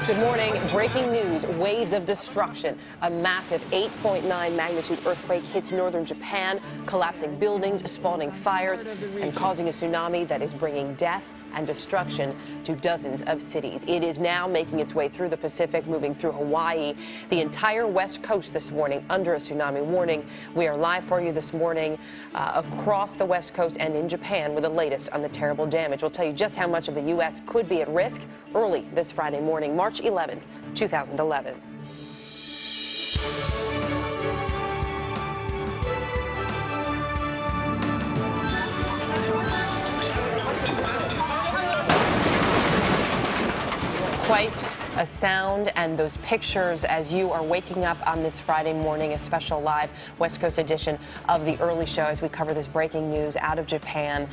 Good morning. Breaking news. Waves of destruction. A massive 8.9 magnitude earthquake hits northern Japan, collapsing buildings, spawning fires, and causing a tsunami that is bringing death and destruction to dozens of cities. It is now making its way through the Pacific, moving through Hawaii, the entire west coast this morning under a tsunami warning. We are live for you this morning across the west coast and in Japan with the latest on the terrible damage. We'll tell you just how much of the U.S. could be at risk early this Friday morning, March 11th, 2011. Quite a sound, and those pictures as you are waking up on this Friday morning, a special live West Coast edition of the early show as we cover this breaking news out of Japan.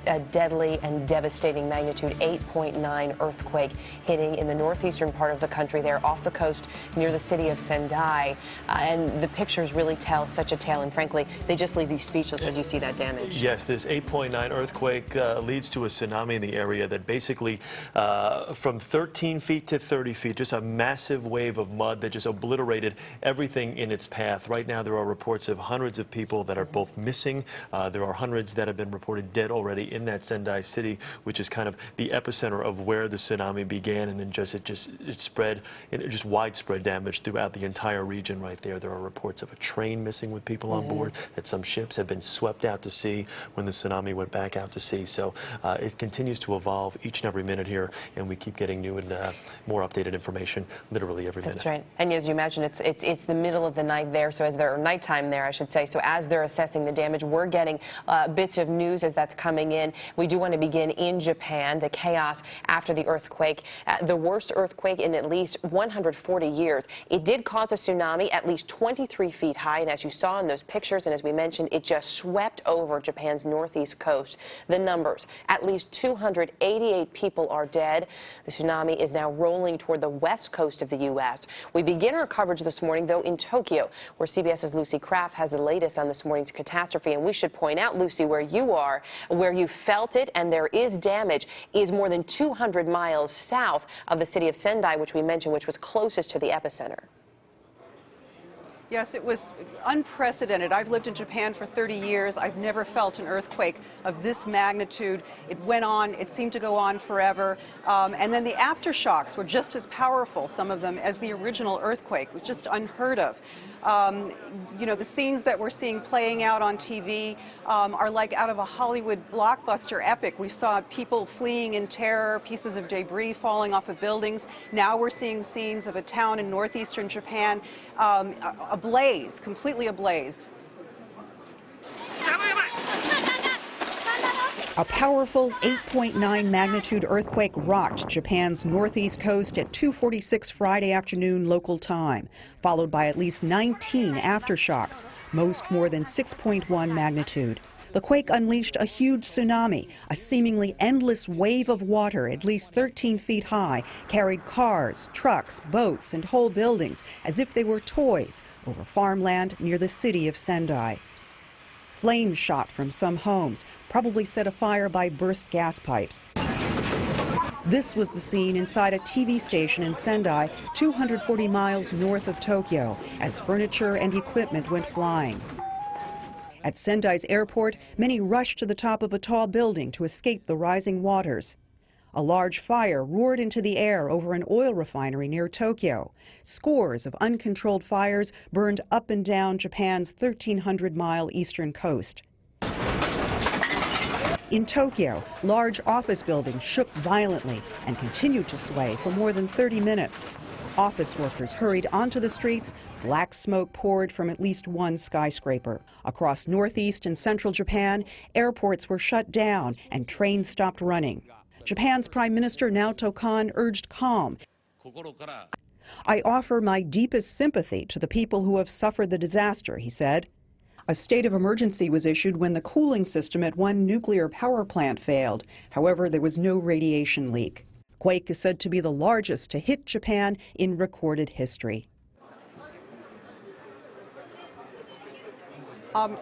A deadly and devastating magnitude 8.9 earthquake hitting in the northeastern part of the country there off the coast near the city of Sendai. And the pictures really tell such a tale, and frankly, they just leave you speechless as you see that damage. Yes, this 8.9 earthquake leads to a tsunami in the area that basically from 13 feet to 30 feet, just a massive wave of mud that just obliterated everything in its path. Right now, there are reports of hundreds of people that are both missing. There are hundreds that have been reported dead already in that Sendai city, which is kind of the epicenter of where the tsunami began, and then it spread, just widespread damage throughout the entire region right there. There are reports of a train missing with people on board, that some ships have been swept out to sea when the tsunami went back out to sea. So it continues to evolve each and every minute here, and we keep getting new and more updated information literally every minute. That's right. And as you imagine, it's the middle of the night there, so as they're nighttime there, I should say. So as they're assessing the damage, we're getting bits of news as that's coming in. We do want to begin in Japan, the chaos after the earthquake, the worst earthquake in at least 140 years. It did cause a tsunami at least 23 feet high, and as you saw in those pictures, and as we mentioned, it just swept over Japan's northeast coast. The numbers, at least 288 people are dead. The tsunami is now rolling toward the west coast of the U.S. We begin our coverage this morning, though, in Tokyo, where CBS's Lucy Kraft has the latest on this morning's catastrophe. And we should point out, Lucy, where you are, where you felt it, and there is damage, is more than 200 miles south of the city of Sendai, which we mentioned, which was closest to the epicenter. Yes, it was unprecedented. I've lived in Japan for 30 years. I've never felt an earthquake of this magnitude. It went on, it seemed to go on forever. And then the aftershocks were just as powerful, some of them, as the original earthquake. It was just unheard of. You know, the scenes that we're seeing playing out on TV are like out of a Hollywood blockbuster epic. We saw people fleeing in terror, pieces of debris falling off of buildings. Now we're seeing scenes of a town in northeastern Japan ablaze, completely ablaze. A powerful 8.9 magnitude earthquake rocked Japan's northeast coast at 2:46 Friday afternoon local time, followed by at least 19 aftershocks, most more than 6.1 magnitude. The quake unleashed a huge tsunami. A seemingly endless wave of water, at least 13 feet high, carried cars, trucks, boats, and whole buildings as if they were toys over farmland near the city of Sendai. Flames shot from some homes, probably set afire by burst gas pipes. This was the scene inside a TV station in Sendai, 240 miles north of Tokyo, as furniture and equipment went flying. At Sendai's airport, many rushed to the top of a tall building to escape the rising waters. A large fire roared into the air over an oil refinery near Tokyo. Scores of uncontrolled fires burned up and down Japan's 1,300-mile eastern coast. In Tokyo, large office buildings shook violently and continued to sway for more than 30 minutes. Office workers hurried onto the streets. Black smoke poured from at least one skyscraper. Across northeast and central Japan, airports were shut down and trains stopped running. Japan's Prime Minister Naoto Kan urged calm. "I offer my deepest sympathy to the people who have suffered the disaster," he said. A state of emergency was issued when the cooling system at one nuclear power plant failed. However, there was no radiation leak. The quake is said to be the largest to hit Japan in recorded history.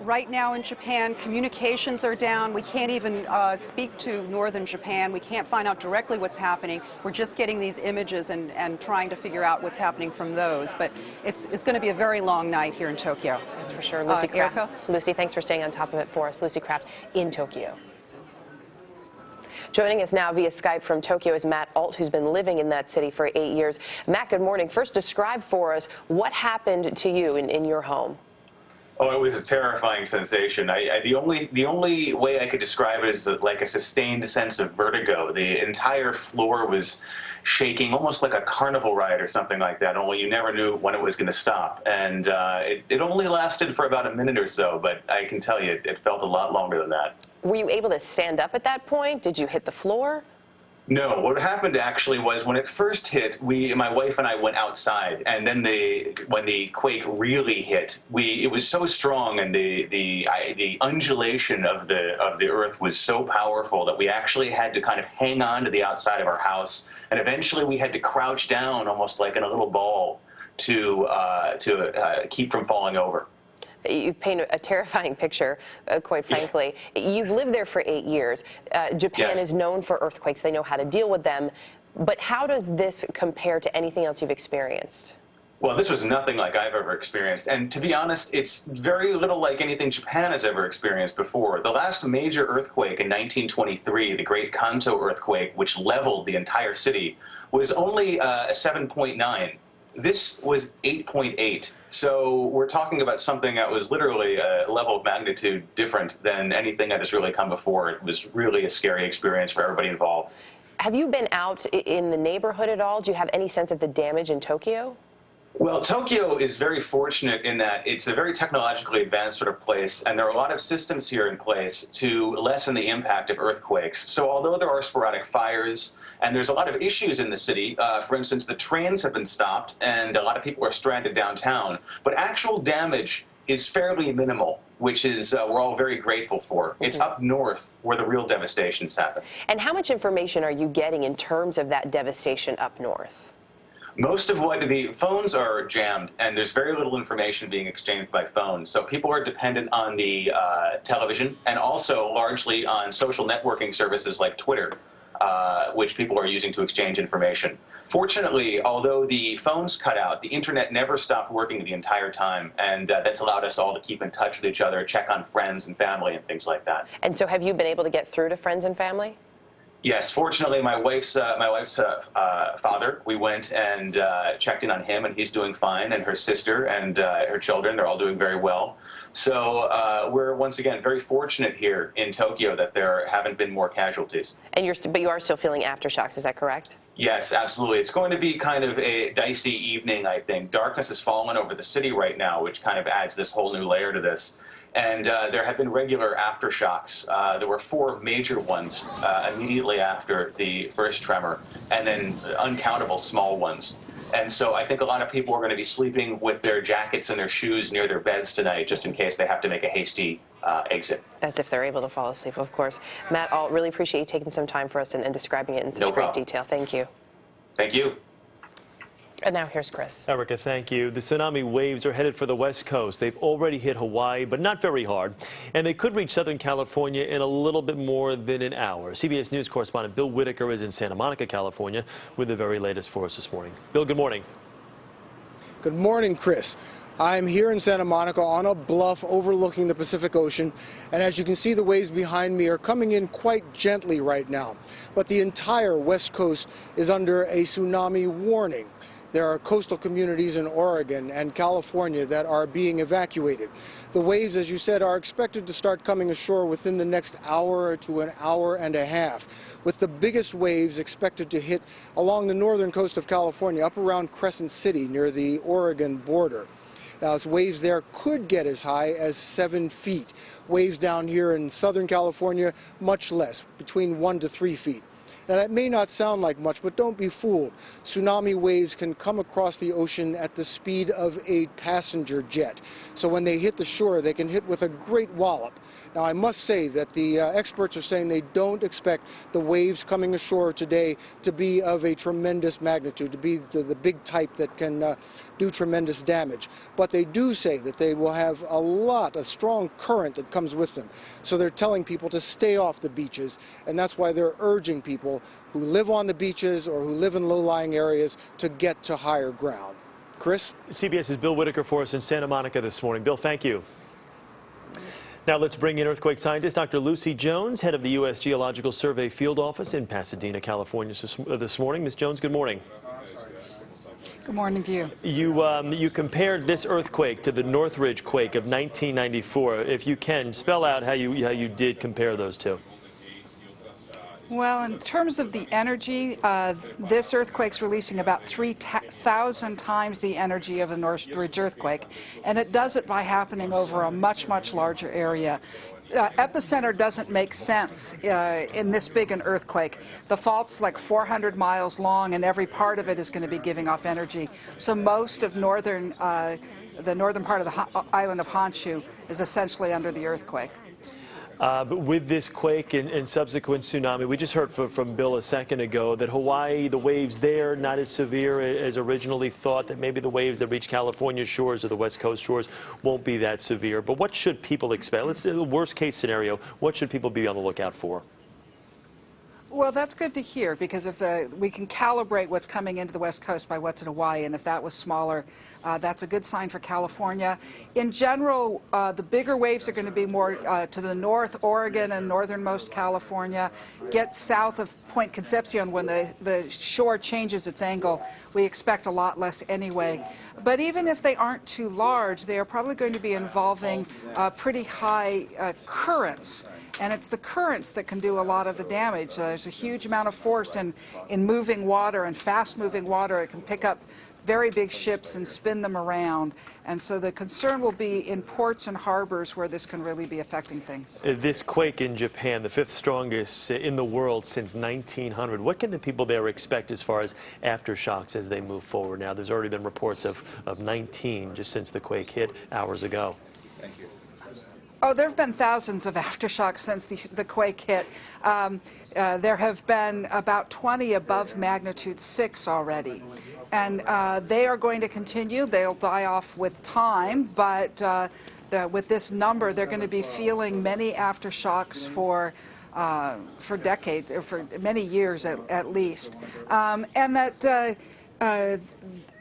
Right now in Japan, communications are down. We can't even speak to northern Japan. We can't find out directly what's happening. We're just getting these images and trying to figure out what's happening from those. But it's going to be a very long night here in Tokyo. That's for sure. Lucy Kraft. Erica? Lucy, thanks for staying on top of it for us. Lucy Kraft in Tokyo. Joining us now via Skype from Tokyo is Matt Alt, who's been living in that city for 8 years. Matt, good morning. First, describe for us what happened to you in your home. Oh, it was a terrifying sensation. The only way I could describe it is like a sustained sense of vertigo. The entire floor was shaking, almost like a carnival ride or something like that, only you never knew when it was going to stop. And it only lasted for about a minute or so, but I can tell you it felt a lot longer than that. Were you able to stand up at that point? Did you hit the floor? No, what happened actually was when it first hit, my wife and I went outside, and then when the quake really hit, it was so strong, and the undulation of the earth was so powerful that we actually had to kind of hang on to the outside of our house, and eventually we had to crouch down almost like in a little ball to keep from falling over. You paint a terrifying picture, quite frankly. Yeah. You've lived there for 8 years. Japan is known for earthquakes. They know how to deal with them. But how does this compare to anything else you've experienced? Well, this was nothing like I've ever experienced. And to be honest, it's very little like anything Japan has ever experienced before. The last major earthquake in 1923, the Great Kanto earthquake, which leveled the entire city, was only a 7.9. This was 8.8, so we're talking about something that was literally a level of magnitude different than anything that has really come before. It was really a scary experience for everybody involved. Have you been out in the neighborhood at all? Do you have any sense of the damage in Tokyo? Well, Tokyo is very fortunate in that it's a very technologically advanced sort of place, and there are a lot of systems here in place to lessen the impact of earthquakes. So although there are sporadic fires, and there's a lot of issues in the city, for instance, the trains have been stopped, and a lot of people are stranded downtown, but actual damage is fairly minimal, which is we're all very grateful for. Mm-hmm. It's up north where the real devastations happen. And how much information are you getting in terms of that devastation up north? Most of what the phones are jammed, and there's very little information being exchanged by phone. So people are dependent on the television and also largely on social networking services like Twitter, which people are using to exchange information. Fortunately, although the phones cut out, the internet never stopped working the entire time, and that's allowed us all to keep in touch with each other, check on friends and family and things like that. And so have you been able to get through to friends and family? Yes, fortunately, my wife's father, we went and checked in on him, and he's doing fine, and her sister and her children, they're all doing very well. So we're, once again, very fortunate here in Tokyo that there haven't been more casualties. And but you are still feeling aftershocks, is that correct? Yes, absolutely. It's going to be kind of a dicey evening, I think. Darkness has fallen over the city right now, which kind of adds this whole new layer to this. And there have been regular aftershocks. There were 4 major ones immediately after the first tremor, and then uncountable small ones. And so I think a lot of people are going to be sleeping with their jackets and their shoes near their beds tonight, just in case they have to make a hasty exit. That's if they're able to fall asleep, of course. Matt, I'll really appreciate you taking some time for us and describing it in such great detail. Thank you. Thank you. And now here's Chris. Erica, thank you. The tsunami waves are headed for the west coast. They've already hit Hawaii, but not very hard. And they could reach Southern California in a little bit more than an hour. CBS News correspondent Bill Whitaker is in Santa Monica, California, with the very latest for us this morning. Bill, good morning. Good morning, Chris. I'm here in Santa Monica on a bluff overlooking the Pacific Ocean, and as you can see, the waves behind me are coming in quite gently right now. But the entire west coast is under a tsunami warning. There are coastal communities in Oregon and California that are being evacuated. The waves, as you said, are expected to start coming ashore within the next hour to an hour and a half, with the biggest waves expected to hit along the northern coast of California, up around Crescent City near the Oregon border. Now, waves there could get as high as 7 feet. Waves down here in Southern California, much less, between 1 to 3 feet. Now, that may not sound like much, but don't be fooled. Tsunami waves can come across the ocean at the speed of a passenger jet. So when they hit the shore, they can hit with a great wallop. Now, I must say that the experts are saying they don't expect the waves coming ashore today to be of a tremendous magnitude, to be the big type that can do tremendous damage. But they do say that they will have a strong current that comes with them. So they're telling people to stay off the beaches, and that's why they're urging people who live on the beaches or who live in low-lying areas to get to higher ground. Chris? CBS's Bill Whitaker for us in Santa Monica this morning. Bill, thank you. Now let's bring in earthquake scientist Dr. Lucy Jones, head of the U.S. Geological Survey Field Office in Pasadena, California this morning. Ms. Jones, good morning. Good morning to you. You compared this earthquake to the Northridge quake of 1994. If you can, spell out how you did compare those two. Well, in terms of the energy, this earthquake's releasing about 3,000 times the energy of the Northridge earthquake, and it does it by happening over a much, much larger area. Epicenter doesn't make sense in this big an earthquake. The fault's like 400 miles long, and every part of it is going to be giving off energy. So most of the northern part of the island of Honshu is essentially under the earthquake. But with this quake and subsequent tsunami, we just heard from Bill a second ago that Hawaii, the waves there, not as severe as originally thought, that maybe the waves that reach California shores or the West Coast shores won't be that severe. But what should people expect? Let's say the worst case scenario, what should people be on the lookout for? Well, that's good to hear, because if we can calibrate what's coming into the West Coast by what's in Hawaii, and if that was smaller, that's a good sign for California. In general, the bigger waves are going to be more to the north, Oregon and northernmost California. Get south of Point Concepcion, when the shore changes its angle, we expect a lot less anyway. But even if they aren't too large, they are probably going to be involving pretty high currents. And it's the currents that can do a lot of the damage. There's a huge amount of force in moving water, and fast-moving water. It can pick up very big ships and spin them around. And so the concern will be in ports and harbors where this can really be affecting things. This quake in Japan, the 5th strongest in the world since 1900, what can the people there expect as far as aftershocks as they move forward? Now, there's already been reports of 19 just since the quake hit hours ago. Thank you. Oh, there have been thousands of aftershocks since the quake hit. There have been about 20 above magnitude 6 already. And they are going to continue. They'll die off with time, but with this number, they're going to be feeling many aftershocks for decades, or for many years at least. And that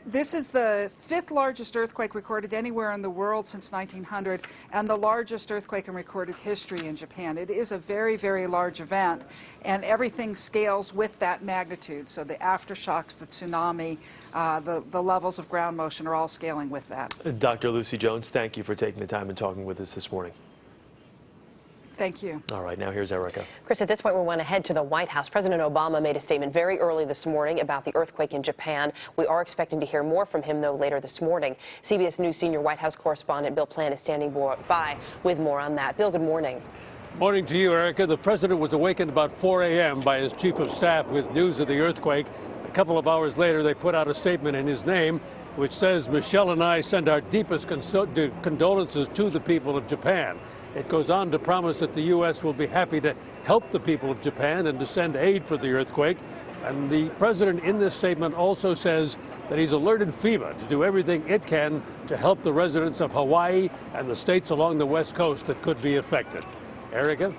this is the 5th largest earthquake recorded anywhere in the world since 1900, and the largest earthquake in recorded history in Japan. It is a very, very large event, and everything scales with that magnitude. So the aftershocks, the tsunami, the levels of ground motion are all scaling with that. Dr. Lucy Jones, thank you for taking the time and talking with us this morning. Thank you. All right, now here's Erica. Chris, at this point, we want to head to the White House. President Obama made a statement very early this morning about the earthquake in Japan. We are expecting to hear more from him, though, later this morning. CBS News senior White House correspondent Bill Plant is standing by with more on that. Bill, good morning. Morning to you, Erica. The president was awakened about 4 a.m. by his chief of staff with news of the earthquake. A couple of hours later, they put out a statement in his name, which says, "Michelle and I send our deepest condolences to the people of Japan." It goes on to promise that the U.S. will be happy to help the people of Japan and to send aid for the earthquake. And the president in this statement also says that he's alerted FEMA to do everything it can to help the residents of Hawaii and the states along the West Coast that could be affected. Erica?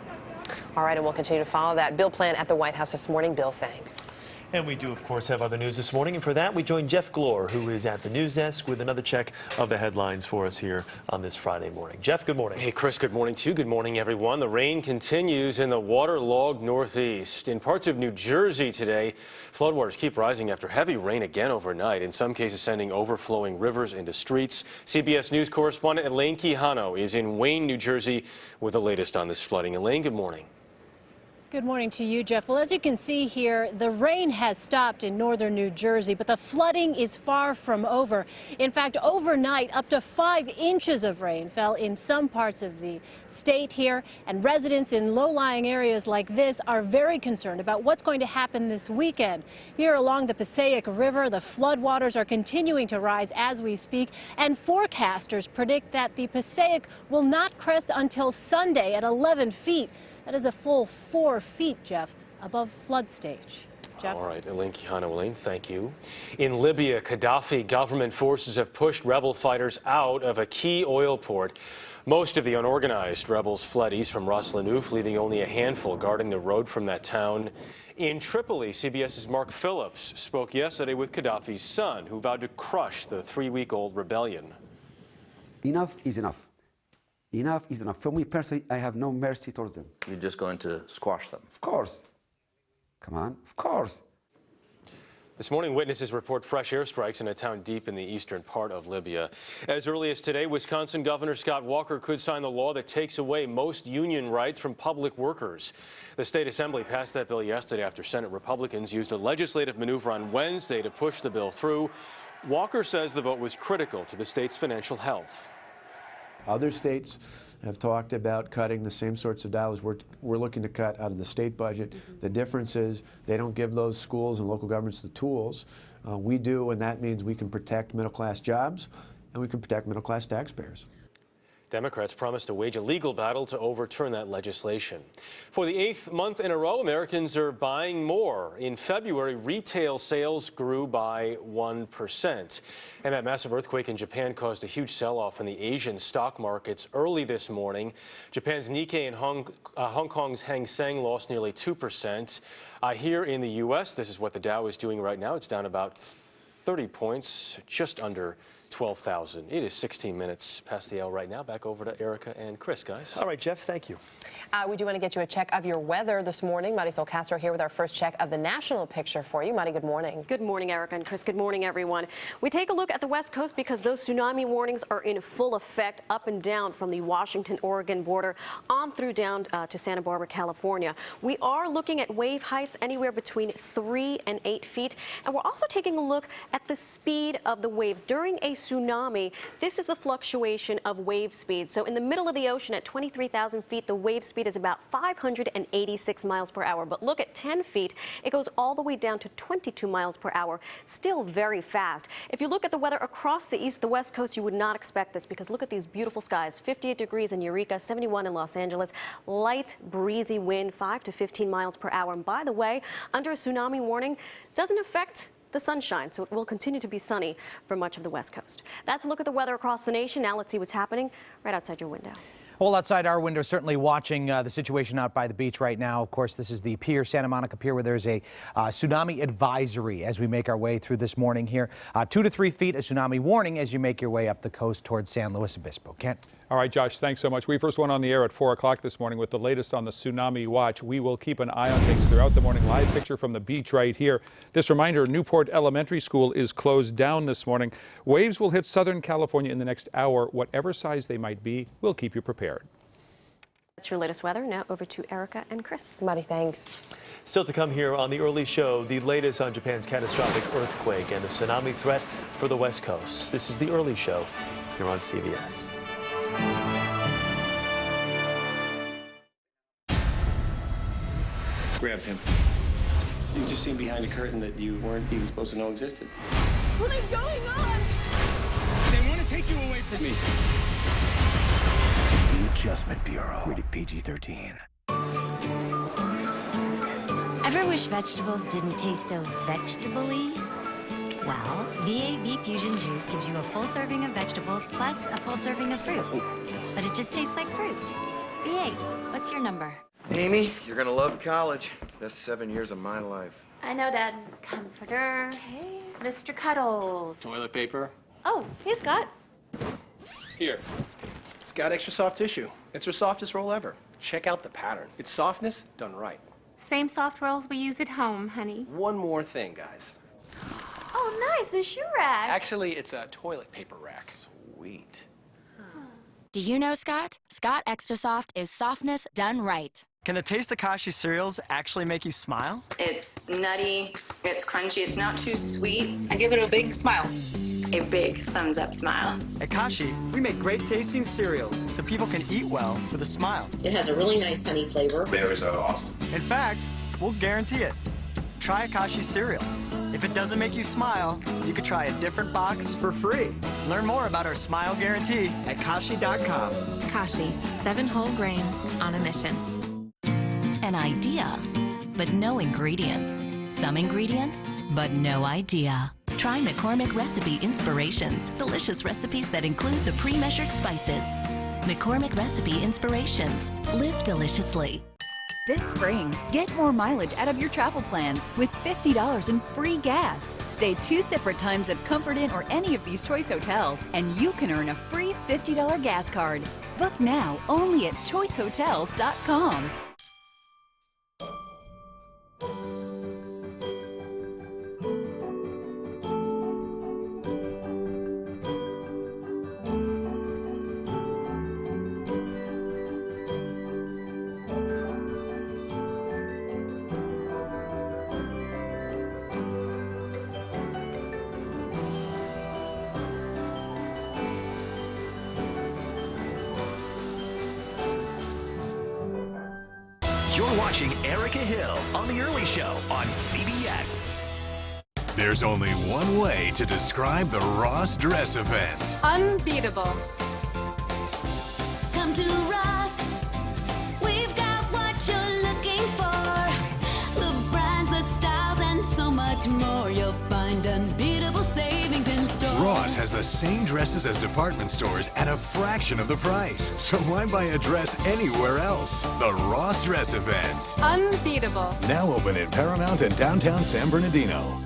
All right, and we'll continue to follow that. Bill Plant at the White House this morning. Bill, thanks. And we do, of course, have other news this morning. And for that, we join Jeff Glor, who is at the news desk with another check of the headlines for us here on this Friday morning. Jeff, good morning. Hey, Chris, good morning to you. Good morning, everyone. The rain continues in the waterlogged Northeast. In parts of New Jersey today, floodwaters keep rising after heavy rain again overnight, in some cases sending overflowing rivers into streets. CBS News correspondent Elaine Quijano is in Wayne, New Jersey, with the latest on this flooding. Elaine, good morning. Good morning to you, Jeff. Well, as you can see here, the rain has stopped in northern New Jersey, but the flooding is far from over. In fact, overnight, up to 5 inches of rain fell in some parts of the state here, and residents in low-lying areas like this are very concerned about what's going to happen this weekend. Here along the Passaic River, the floodwaters are continuing to rise as we speak, and forecasters predict that the Passaic will not crest until Sunday at 11 feet. That is a full 4 feet, Jeff, above flood stage. Jeff? All right, Elaine Quijano, thank you. In Libya, Gaddafi government forces have pushed rebel fighters out of a key oil port. Most of the unorganized rebels fled east from Ras Lanuf, leaving only a handful guarding the road from that town. In Tripoli, CBS's Mark Phillips spoke yesterday with Gaddafi's son, who vowed to crush the 3-week-old rebellion. Enough is enough. Enough is enough. For me personally, I have no mercy towards them. You're just going to squash them? Of course. Come on, of course. This morning, witnesses report fresh airstrikes in a town deep in the eastern part of Libya. As early as today, Wisconsin Governor Scott Walker could sign the law that takes away most union rights from public workers. The state assembly passed that bill yesterday after Senate Republicans used a legislative maneuver on Wednesday to push the bill through. Walker says the vote was critical to the state's financial health. Other states have talked about cutting the same sorts of dollars we're looking to cut out of the state budget. The difference is they don't give those schools and local governments the tools. We do, and that means we can protect middle-class jobs and we can protect middle-class taxpayers. Democrats promised to wage a legal battle to overturn that legislation. For the 8th month in a row, Americans are buying more. In February, retail sales grew by 1%. And that massive earthquake in Japan caused a huge sell-off in the Asian stock markets early this morning. Japan's Nikkei and Hong Kong's Hang Seng lost nearly 2%. Here in the U.S., this is what the Dow is doing right now. It's down about 30 points, just under 12,000. It is 16 minutes past the hour right now. Back over to Erica and Chris, guys. All right, Jeff, thank you. We do want to get you a check of your weather this morning. Marisol Castro here with our first check of the national picture for you. Mari, good morning. Good morning, Erica and Chris. Good morning, everyone. We take a look at the West Coast because those tsunami warnings are in full effect up and down from the Washington-Oregon border on through down to Santa Barbara, California. We are looking at wave heights anywhere between 3 and 8 feet. And we're also taking a look at the speed of the waves. During a tsunami, this is the fluctuation of wave speed. So in the middle of the ocean at 23,000 feet, the wave speed is about 586 miles per hour. But look at 10 feet, it goes all the way down to 22 miles per hour. Still very fast. If you look at the weather across the east, the west coast, you would not expect this because look at these beautiful skies. 58 degrees in Eureka, 71 in Los Angeles. Light breezy wind, 5 to 15 miles per hour. And by the way, under a tsunami warning, doesn't affect the sunshine, so it will continue to be sunny for much of the West Coast. That's a look at the weather across the nation. Now let's see what's happening right outside your window. Well, outside our window, certainly watching the situation out by the beach right now. Of course, this is the pier, Santa Monica Pier, where there's a tsunami advisory as we make our way through this morning here. 2 to 3 feet, a tsunami warning as you make your way up the coast towards San Luis Obispo. Kent? All right, Josh, thanks so much. We first went on the air at 4 o'clock this morning with the latest on the tsunami watch. We will keep an eye on things throughout the morning. Live picture from the beach right here. This reminder, Newport Elementary School is closed down this morning. Waves will hit Southern California in the next hour. Whatever size they might be, we'll keep you prepared. That's your latest weather. Now over to Erica and Chris. Mari, thanks. Still to come here on the early show, the latest on Japan's catastrophic earthquake and a tsunami threat for the West Coast. This is the early show here on CBS. Grab him. You just seen behind a curtain that you weren't even supposed to know existed. What is going on? They want to take you away from me. The Adjustment Bureau. Rated PG-13. Ever wish vegetables didn't taste so vegetable-y? Well, VA Fusion Juice gives you a full serving of vegetables plus a full serving of fruit. But it just tastes like fruit. VA, what's your number? Amy, you're gonna love college. Best 7 years of my life. I know, Dad. Comforter. Okay. Mr. Cuddles. Toilet paper. Oh, he's got. Here. It's got extra soft tissue. It's our softest roll ever. Check out the pattern. It's softness done right. Same soft rolls we use at home, honey. One more thing, guys. Oh, nice. A shoe rack. Actually, it's a toilet paper rack. Sweet. Do you know Scott? Scott Extra Soft is softness done right. Can the taste of Kashi cereals actually make you smile? It's nutty, it's crunchy, it's not too sweet. I give it a big smile. A big thumbs up smile. At Kashi, we make great tasting cereals so people can eat well with a smile. It has a really nice honey flavor. Berries are awesome. In fact, we'll guarantee it. Try a Kashi cereal. If it doesn't make you smile, you could try a different box for free. Learn more about our smile guarantee at Kashi.com. Kashi, 7 whole grains on a mission. An idea, but no ingredients. Some ingredients, but no idea. Try McCormick Recipe Inspirations, delicious recipes that include the pre-measured spices. McCormick Recipe Inspirations. Live deliciously. This spring, get more mileage out of your travel plans with $50 in free gas. Stay 2 separate times at Comfort Inn or any of these choice hotels, and you can earn a free $50 gas card. Book now only at choicehotels.com. You're watching Erica Hill on The Early Show on CBS. There's only one way to describe the Ross Dress Event. Unbeatable. Come to Ross. We've got what you're looking for. The brands, the styles, and so much more. You'll find unbeatable savings in store. Ross has the same dresses as department stores at a fraction of the price. So why buy a dress anywhere else? The Ross Dress Event. Unbeatable. Now open in Paramount and downtown San Bernardino.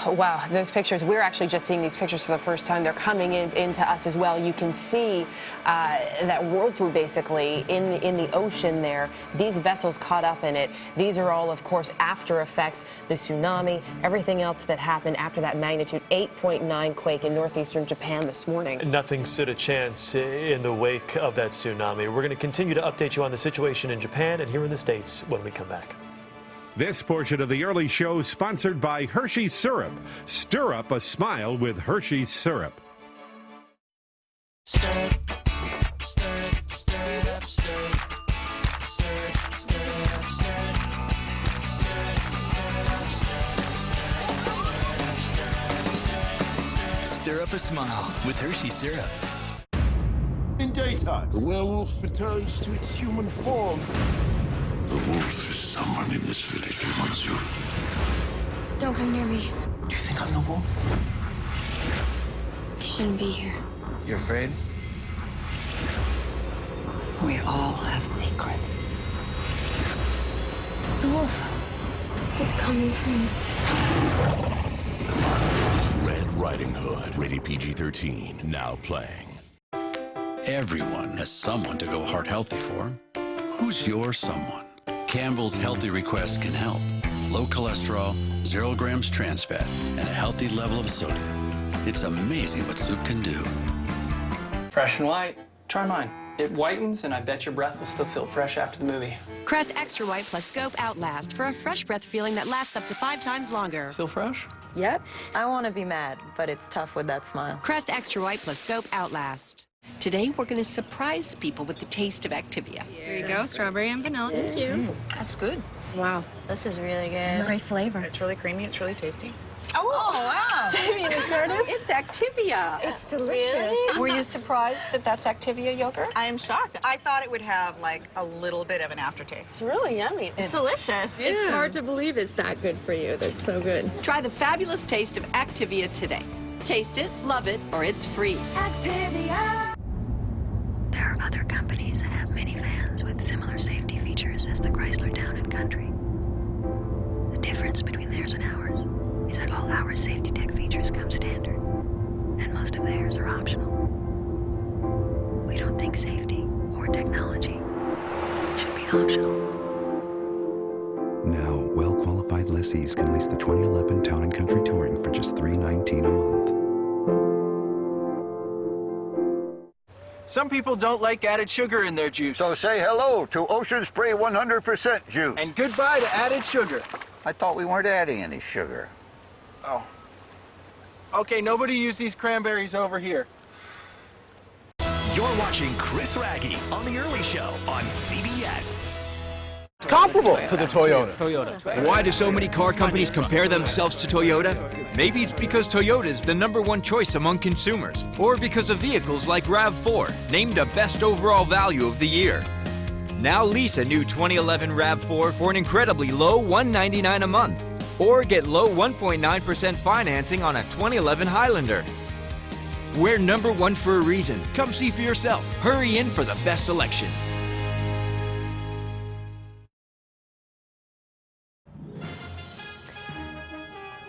Wow, those pictures, we're actually just seeing these pictures for the first time. They're coming into us as well. You can see that whirlpool basically in the ocean there. These vessels caught up in it. These are all, of course, after effects, the tsunami, everything else that happened after that magnitude 8.9 quake in northeastern Japan this morning. Nothing stood a chance in the wake of that tsunami. We're going to continue to update you on the situation in Japan and here in the States when we come back. This portion of the early show sponsored by Hershey's Syrup. Stir up a smile with Hershey's Syrup. Stir it, stir it, stir it up, stir it, stir it, stir it up, stir it, stir it, stir it up, Stir up a smile with Hershey's Syrup. In daytime, the werewolf returns to its human form. The wolf is someone in this village who wants you. Don't come near me. Do you think I'm the wolf? You shouldn't be here. You're afraid? We all have secrets. The wolf. It's coming for you. Red Riding Hood, rated PG-13, now playing. Everyone has someone to go heart healthy for. Who's your someone? Campbell's Healthy Request can help. Low cholesterol, 0 grams trans fat, and a healthy level of sodium. It's amazing what soup can do. Fresh and white. Try mine. It whitens, and I bet your breath will still feel fresh after the movie. Crest Extra White plus Scope Outlast for a fresh breath feeling that lasts up to 5 times longer. Feel fresh? Yep. I want to be mad, but it's tough with that smile. Crest Extra White plus Scope Outlast. Today, we're going to surprise people with the taste of Activia. Here you go, strawberry and vanilla. Thank you. That's good. Wow, this is really good. Great flavor. It's really creamy. It's really tasty. Oh, wow. Jamie and Curtis. It's Activia. It's delicious. Really? Were you surprised that that's Activia yogurt? I am shocked. I thought it would have like a little bit of an aftertaste. It's really yummy. It's delicious. It's hard to believe it's that good for you. That's so good. Try the fabulous taste of Activia today. Taste it, love it, or it's free. Activia. There are other companies that have minivans with similar safety features as the Chrysler Town & Country. The difference between theirs and ours is that all our safety tech features come standard, and most of theirs are optional. We don't think safety or technology should be optional. Now, well-qualified lessees can lease the 2011 Town & Country Touring for just $319 a month. Some people don't like added sugar in their juice. So say hello to Ocean Spray 100% juice. And goodbye to added sugar. I thought we weren't adding any sugar. Oh. Okay, nobody use these cranberries over here. You're watching Chris Raggy on The Early Show on CBS. Comparable to the Toyota. Why do so many car companies compare themselves to Toyota? Maybe it's because Toyota is the #1 choice among consumers, or because of vehicles like RAV4, named a best overall value of the year. Now lease a new 2011 RAV4 for an incredibly low $199 a month, or get low 1.9% financing on a 2011 Highlander. We're #1 for a reason. Come see for yourself. Hurry in for the best selection.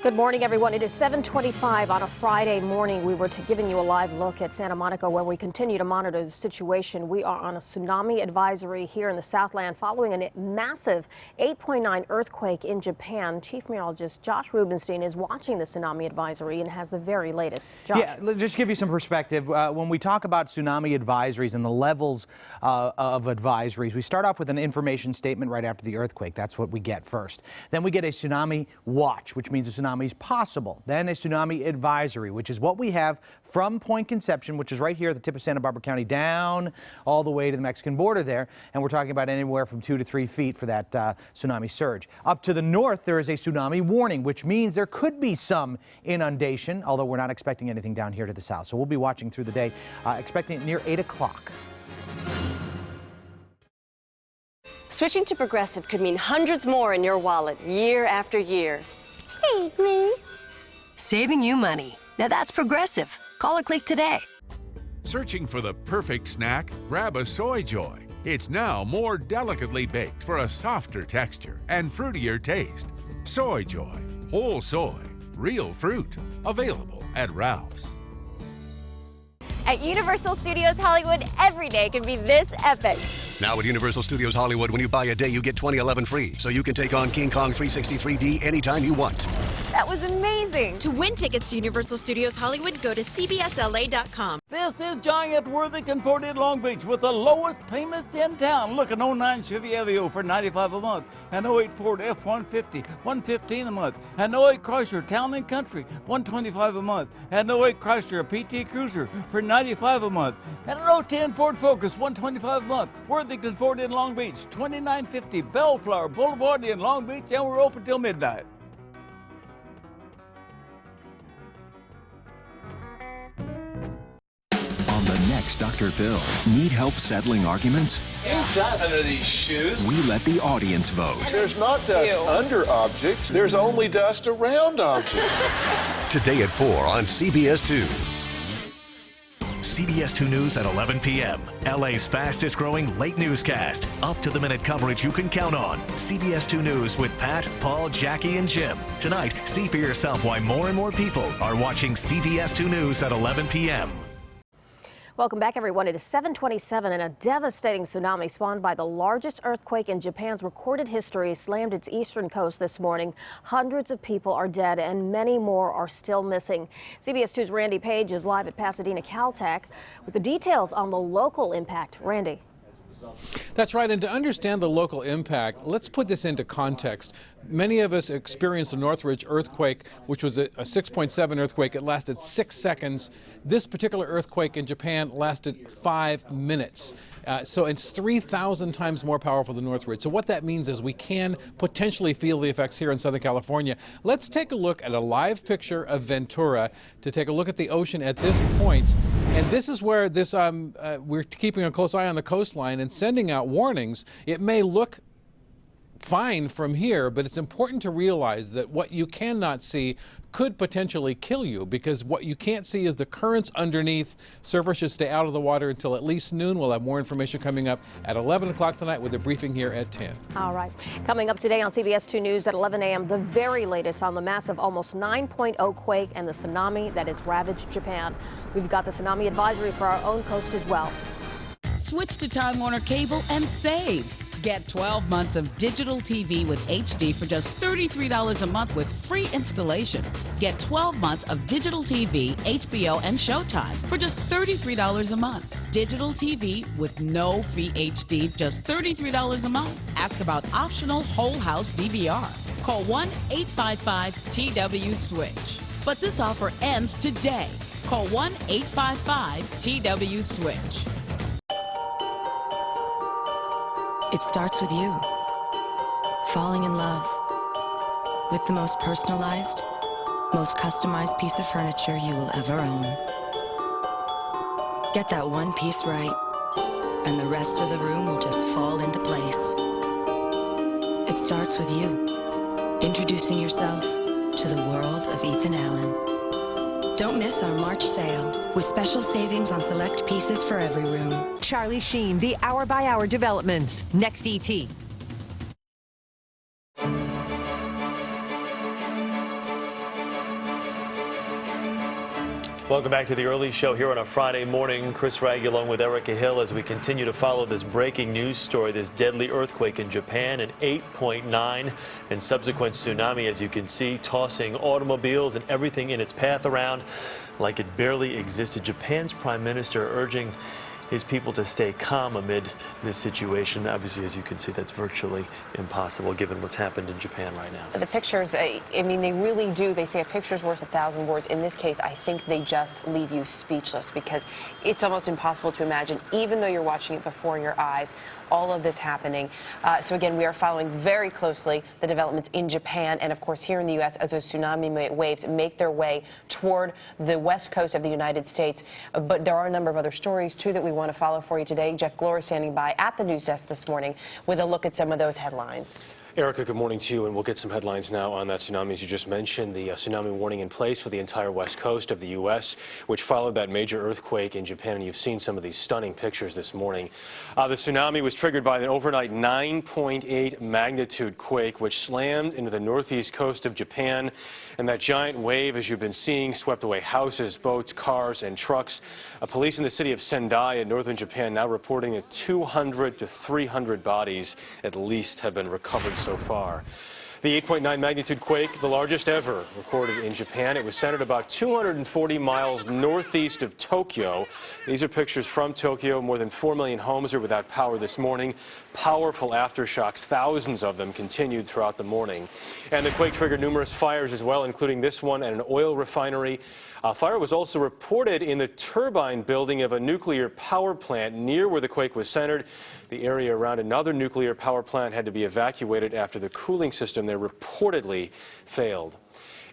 Good morning, everyone. It is 7:25 on a Friday morning. We were giving you a live look at Santa Monica, where we continue to monitor the situation. We are on a tsunami advisory here in the Southland following a massive 8.9 earthquake in Japan. Chief Meteorologist Josh Rubenstein is watching the tsunami advisory and has the very latest. Josh. Yeah, just give you some perspective. When we talk about tsunami advisories and the levels of advisories, we start off with an information statement right after the earthquake. That's what we get first. Then we get a tsunami watch, which means a tsunami is possible. Then a tsunami advisory, which is what we have from Point Conception, which is right here at the tip of Santa Barbara County, down all the way to the Mexican border there. And we're talking about anywhere from 2 to 3 feet for that tsunami surge. Up to the north, there is a tsunami warning, which means there could be some inundation, although we're not expecting anything down here to the south. So we'll be watching through the day, expecting it near 8 o'clock. Switching to Progressive could mean hundreds more in your wallet year after year. Hey, me. Saving you money. Now that's Progressive. Call or click today. Searching for the perfect snack? Grab a Soy Joy. It's now more delicately baked for a softer texture and fruitier taste. Soy Joy. Whole soy. Real fruit. Available at Ralph's. At Universal Studios Hollywood, every day can be this epic. Now at Universal Studios Hollywood, when you buy a day, you get 2011 free, so you can take on King Kong 363D anytime you want. That was amazing. To win tickets to Universal Studios Hollywood, go to cbsla.com. This is Giant Worthington Ford in Long Beach with the lowest payments in town. Look, an 09 Chevy Aveo for $95 a month, an 08 Ford F-150, $115 a month, an 08 Chrysler Town & Country, $125 a month, an 08 Chrysler PT Cruiser for $95 a month, and an 010 Ford Focus, $125 a month. Worthington Ford in Long Beach, 2950 Bellflower Boulevard in Long Beach, and we're open till midnight. On the next Dr. Phil, need help settling arguments? Dust under these shoes. We let the audience vote. There's not dust under objects. There's only dust around objects. Today at 4 on CBS 2. CBS 2 News at 11 p.m. LA's fastest growing late newscast. Up to the minute coverage you can count on. CBS 2 News with Pat, Paul, Jackie, and Jim. Tonight, see for yourself why more and more people are watching CBS 2 News at 11 p.m. Welcome back, everyone. It is 7:27, and a devastating tsunami spawned by the largest earthquake in Japan's recorded history slammed its eastern coast this morning. Hundreds of people are dead, and many more are still missing. CBS 2's Randy Page is live at Pasadena Caltech with the details on the local impact. Randy. That's right, and to understand the local impact, let's put this into context. Many of us experienced the Northridge earthquake, which was a 6.7 earthquake. It lasted 6 seconds. This particular earthquake in Japan lasted 5 minutes. So it's 3,000 times more powerful than Northridge. So what that means is we can potentially feel the effects here in Southern California. Let's take a look at a live picture of Ventura to take a look at the ocean at this point. And this is where this we're keeping a close eye on the coastline and sending out warnings. It may look fine from here, but it's important to realize that what you cannot see could potentially kill you, because what you can't see is the currents underneath. Surfers should stay out of the water until at least noon. We'll have more information coming up at 11 o'clock tonight with a briefing here at 10. All right. Coming up today on CBS 2 News at 11 a.m., the very latest on the massive almost 9.0 quake and the tsunami that has ravaged Japan. We've got the tsunami advisory for our own coast as well. Switch to Time Warner Cable and save. Get 12 months of digital TV with HD for just $33 a month with free installation. Get 12 months of digital TV, HBO, and Showtime for just $33 a month. Digital TV with no free HD, just $33 a month. Ask about optional whole house DVR. Call 1-855-TW-SWITCH. But this offer ends today. Call 1-855-TW-SWITCH. It starts with you. Falling in love with the most personalized, most customized piece of furniture you will ever own. Get that one piece right, and the rest of the room will just fall into place. It starts with you, introducing yourself to the world of Ethan Allen. Don't miss our March sale with special savings on select pieces for every room. Charlie Sheen, the hour-by-hour developments. Next ET. Welcome back to the early show here on a Friday morning. Chris Ragg along with Erica Hill as we continue to follow this breaking news story, this deadly earthquake in Japan, an 8.9 and subsequent tsunami, as you can see, tossing automobiles and everything in its path around like it barely existed. Japan's prime minister urging his people to stay calm amid this situation. Obviously, as you can see, that's virtually impossible given what's happened in Japan right now. The pictures, I mean, they really do. They say a picture's worth 1,000 words. In this case, I think they just leave you speechless because it's almost impossible to imagine, even though you're watching it before your eyes, all of this happening. So again, we are following very closely the developments in Japan and, of course, here in the U.S. as those tsunami waves make their way toward the west coast of the United States. But there are a number of other stories, too, that we want to follow for you today. Jeff Glor standing by at the news desk this morning with a look at some of those headlines. Erica, good morning to you, and we'll get some headlines now on that tsunami. As you just mentioned, the tsunami warning in place for the entire west coast of the U.S., which followed that major earthquake in Japan, and you've seen some of these stunning pictures this morning. The tsunami was triggered by an overnight 9.8 magnitude quake, which slammed into the northeast coast of Japan, and that giant wave, as you've been seeing, swept away houses, boats, cars, and trucks. Police in the city of Sendai in northern Japan now reporting that 200 to 300 bodies at least have been recovered so far. The 8.9 magnitude quake, the largest ever recorded in Japan. It was centered about 240 miles northeast of Tokyo. These are pictures from Tokyo. More than 4 million homes are without power this morning. Powerful aftershocks, thousands of them, continued throughout the morning. And the quake triggered numerous fires as well, including this one at an oil refinery. A fire was also reported in the turbine building of a nuclear power plant near where the quake was centered. The area around another nuclear power plant had to be evacuated after the cooling system there reportedly failed.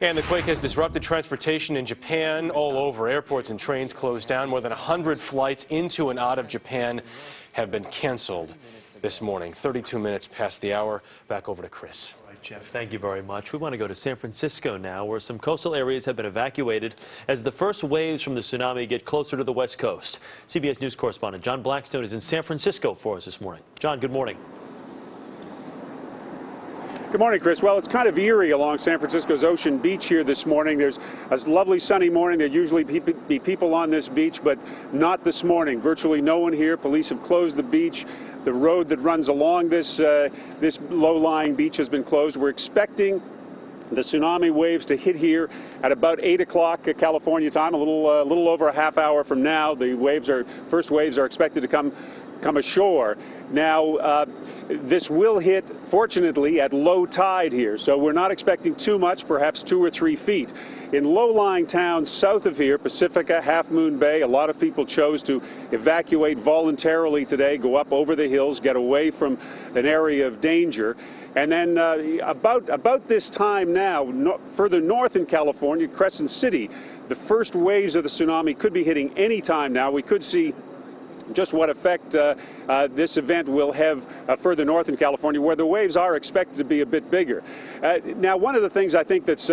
And the quake has disrupted transportation in Japan all over. Airports and trains closed down. More than 100 flights into and out of Japan have been canceled this morning. 32 minutes past the hour. Back over to Chris. Jeff, thank you very much. We want to go to San Francisco now, where some coastal areas have been evacuated as the first waves from the tsunami get closer to the west coast. CBS News correspondent John Blackstone is in San Francisco for us this morning. John, good morning. Good morning, Chris. Well, it's kind of eerie along San Francisco's Ocean Beach here this morning. There's a lovely sunny morning. There'd usually be people on this beach, but not this morning. Virtually no one here. Police have closed the beach. The road that runs along this low-lying beach has been closed. We're expecting the tsunami waves to hit here at about 8 o'clock California time, a little over a half hour from now. The first waves are expected to come ashore. Now, this will hit, fortunately, at low tide here, so we're not expecting too much, perhaps 2 or 3 feet. In low-lying towns south of here, Pacifica, Half Moon Bay, a lot of people chose to evacuate voluntarily today, go up over the hills, get away from an area of danger. And then about this time now, further north in California, Crescent City, the first waves of the tsunami could be hitting any time now. We could see just what effect this event will have further north in California, where the waves are expected to be a bit bigger. Now, one of the things I think that's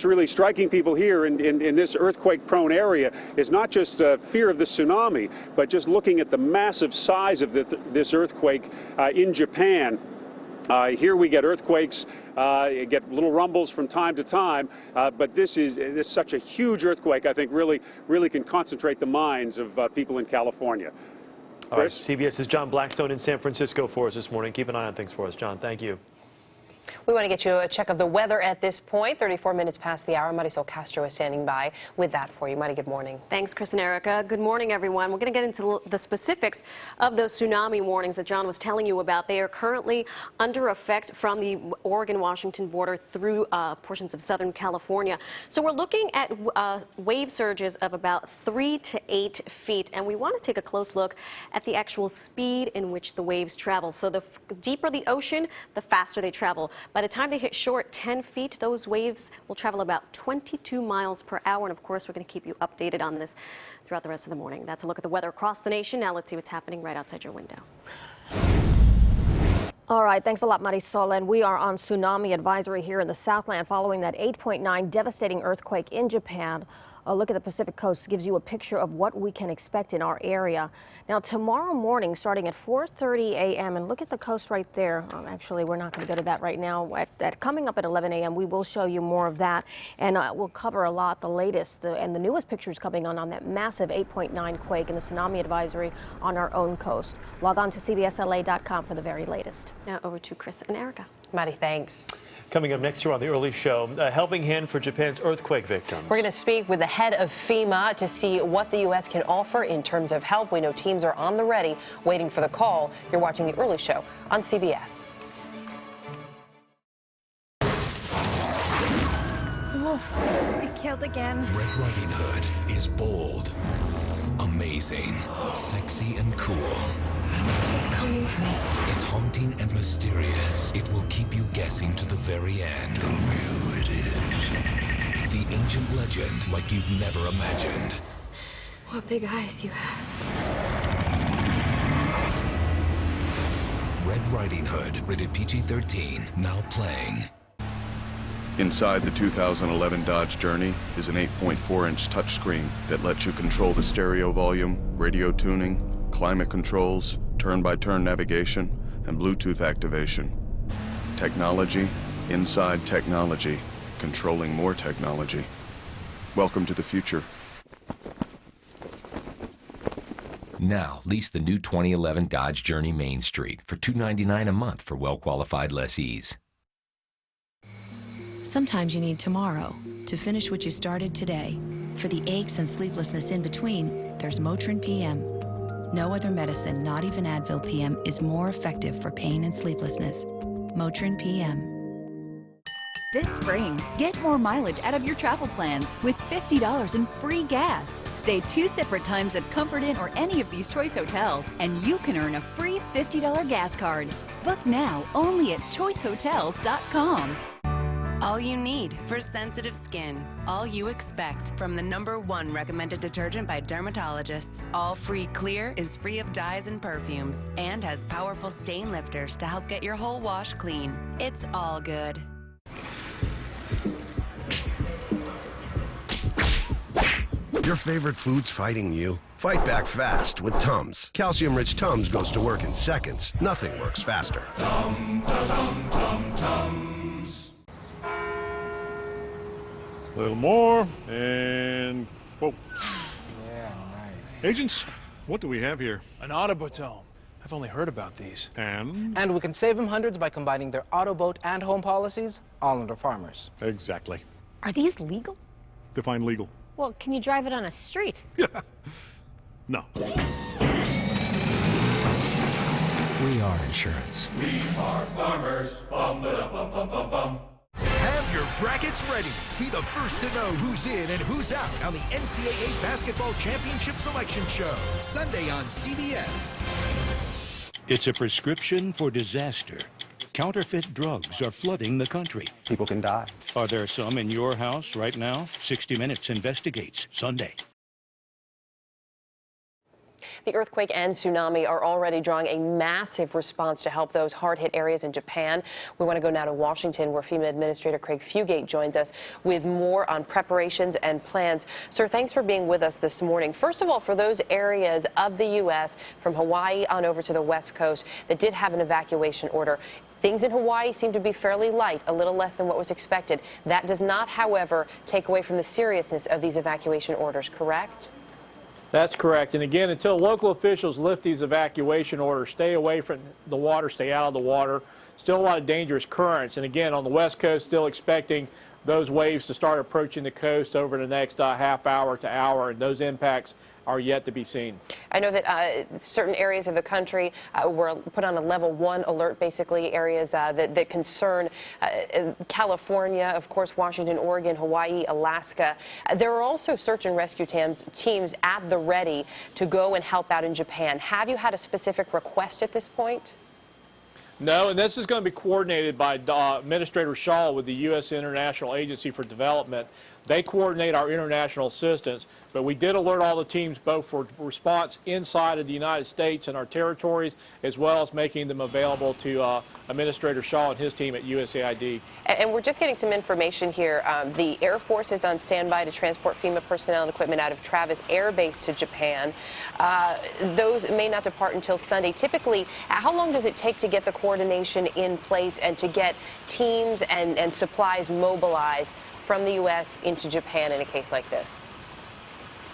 really striking people here in this earthquake-prone area is not just fear of the tsunami, but just looking at the massive size of this earthquake in Japan. Here we get earthquakes, get little rumbles from time to time, but this is such a huge earthquake, I think really can concentrate the minds of people in California. All right, CBS's John Blackstone in San Francisco for us this morning. Keep an eye on things for us, John. Thank you. We want to get you a check of the weather at this point. 34 minutes past the hour. Marisol Castro is standing by with that for you. Mari, good morning. Thanks, Chris and Erica. Good morning, everyone. We're going to get into the specifics of those tsunami warnings that John was telling you about. They are currently under effect from the Oregon-Washington border through portions of Southern California. So we're looking at wave surges of about 3 to 8 feet, and we want to take a close look at the actual speed in which the waves travel. So the deeper the ocean, the faster they travel. By the time they hit shore at 10 feet, those waves will travel about 22 miles per hour. And of course, we're going to keep you updated on this throughout the rest of the morning. That's a look at the weather across the nation. Now let's see what's happening right outside your window. All right, thanks a lot, Marisol. And we are on tsunami advisory here in the Southland following that 8.9 devastating earthquake in Japan. A look at the Pacific coast gives you a picture of what we can expect in our area. Now, tomorrow morning, starting at 4:30 a.m., and look at the coast right there. Actually, we're not going to go to that right now. Coming up at 11 a.m., we will show you more of that, and we'll cover a lot, the latest and the newest pictures coming on that massive 8.9 quake and the tsunami advisory on our own coast. Log on to CBSLA.com for the very latest. Now over to Chris and Erica. Mari, thanks. Coming up next year on The Early Show, a helping hand for Japan's earthquake victims. We're going to speak with the head of FEMA to see what the U.S. can offer in terms of help. We know teams are on the ready, waiting for the call. You're watching The Early Show on CBS. Oof, it killed again. Red Riding Hood is bold, amazing, sexy, and cool. It's coming for me. It's haunting and mysterious. It will keep you guessing to the very end. The real it is. The ancient legend like you've never imagined. What big eyes you have. Red Riding Hood, rated PG-13, now playing. Inside the 2011 Dodge Journey is an 8.4-inch touchscreen that lets you control the stereo volume, radio tuning, climate controls, turn-by-turn navigation, and Bluetooth activation. Technology, inside technology, controlling more technology. Welcome to the future. Now, lease the new 2011 Dodge Journey Main Street for $299 a month for well-qualified lessees. Sometimes you need tomorrow to finish what you started today. For the aches and sleeplessness in between, there's Motrin PM. No other medicine, not even Advil PM, is more effective for pain and sleeplessness. Motrin PM. This spring, get more mileage out of your travel plans with $50 in free gas. Stay 2 separate times at Comfort Inn or any of these choice hotels, and you can earn a free $50 gas card. Book now only at choicehotels.com. All you need for sensitive skin. All you expect from the #1 recommended detergent by dermatologists. All Free Clear is free of dyes and perfumes and has powerful stain lifters to help get your whole wash clean. It's all good. Your favorite food's fighting you? Fight back fast with Tums. Calcium-rich Tums goes to work in seconds. Nothing works faster. Tums. A little more, and whoa. Yeah, nice. Agents, what do we have here? An Autobotome. I've only heard about these. And we can save them hundreds by combining their auto, boat, and home policies, all under Farmers. Exactly. Are these legal? Define legal. Well, can you drive it on a street? No. We are insurance. We are Farmers. Bum, ba, bum, bum, bum, bum. Have your brackets ready. Be the first to know who's in and who's out on the NCAA Basketball Championship Selection Show, Sunday on CBS. It's a prescription for disaster. Counterfeit drugs are flooding the country. People can die. Are there some in your house right now? 60 Minutes investigates, Sunday. The earthquake and tsunami are already drawing a massive response to help those hard-hit areas in Japan. We want to go now to Washington, where FEMA Administrator Craig Fugate joins us with more on preparations and plans. Sir, thanks for being with us this morning. First of all, for those areas of the U.S. from Hawaii on over to the West Coast that did have an evacuation order, things in Hawaii seem to be fairly light, a little less than what was expected. That does not, however, take away from the seriousness of these evacuation orders, correct? That's correct. And again, until local officials lift these evacuation orders, stay away from the water, stay out of the water. Still a lot of dangerous currents. And again, on the West Coast, still expecting those waves to start approaching the coast over the next half hour to hour, and those impacts are yet to be seen. I know that certain areas of the country were put on a level 1 alert, basically areas that concern California, of course, Washington, Oregon, Hawaii, Alaska. There are also search and rescue teams at the ready to go and help out in Japan. Have you had a specific request at this point? No, and this is going to be coordinated by Administrator Shaw with the U.S. International Agency for Development. They coordinate our international assistance, but we did alert all the teams both for response inside of the United States and our territories, as well as making them available to Administrator Shaw and his team at USAID. And we're just getting some information here. The Air Force is on standby to transport FEMA personnel and equipment out of Travis Air Base to Japan. Those may not depart until Sunday. Typically, how long does it take to get the coordination in place and to get teams and supplies mobilized from the U.S. into Japan in a case like this?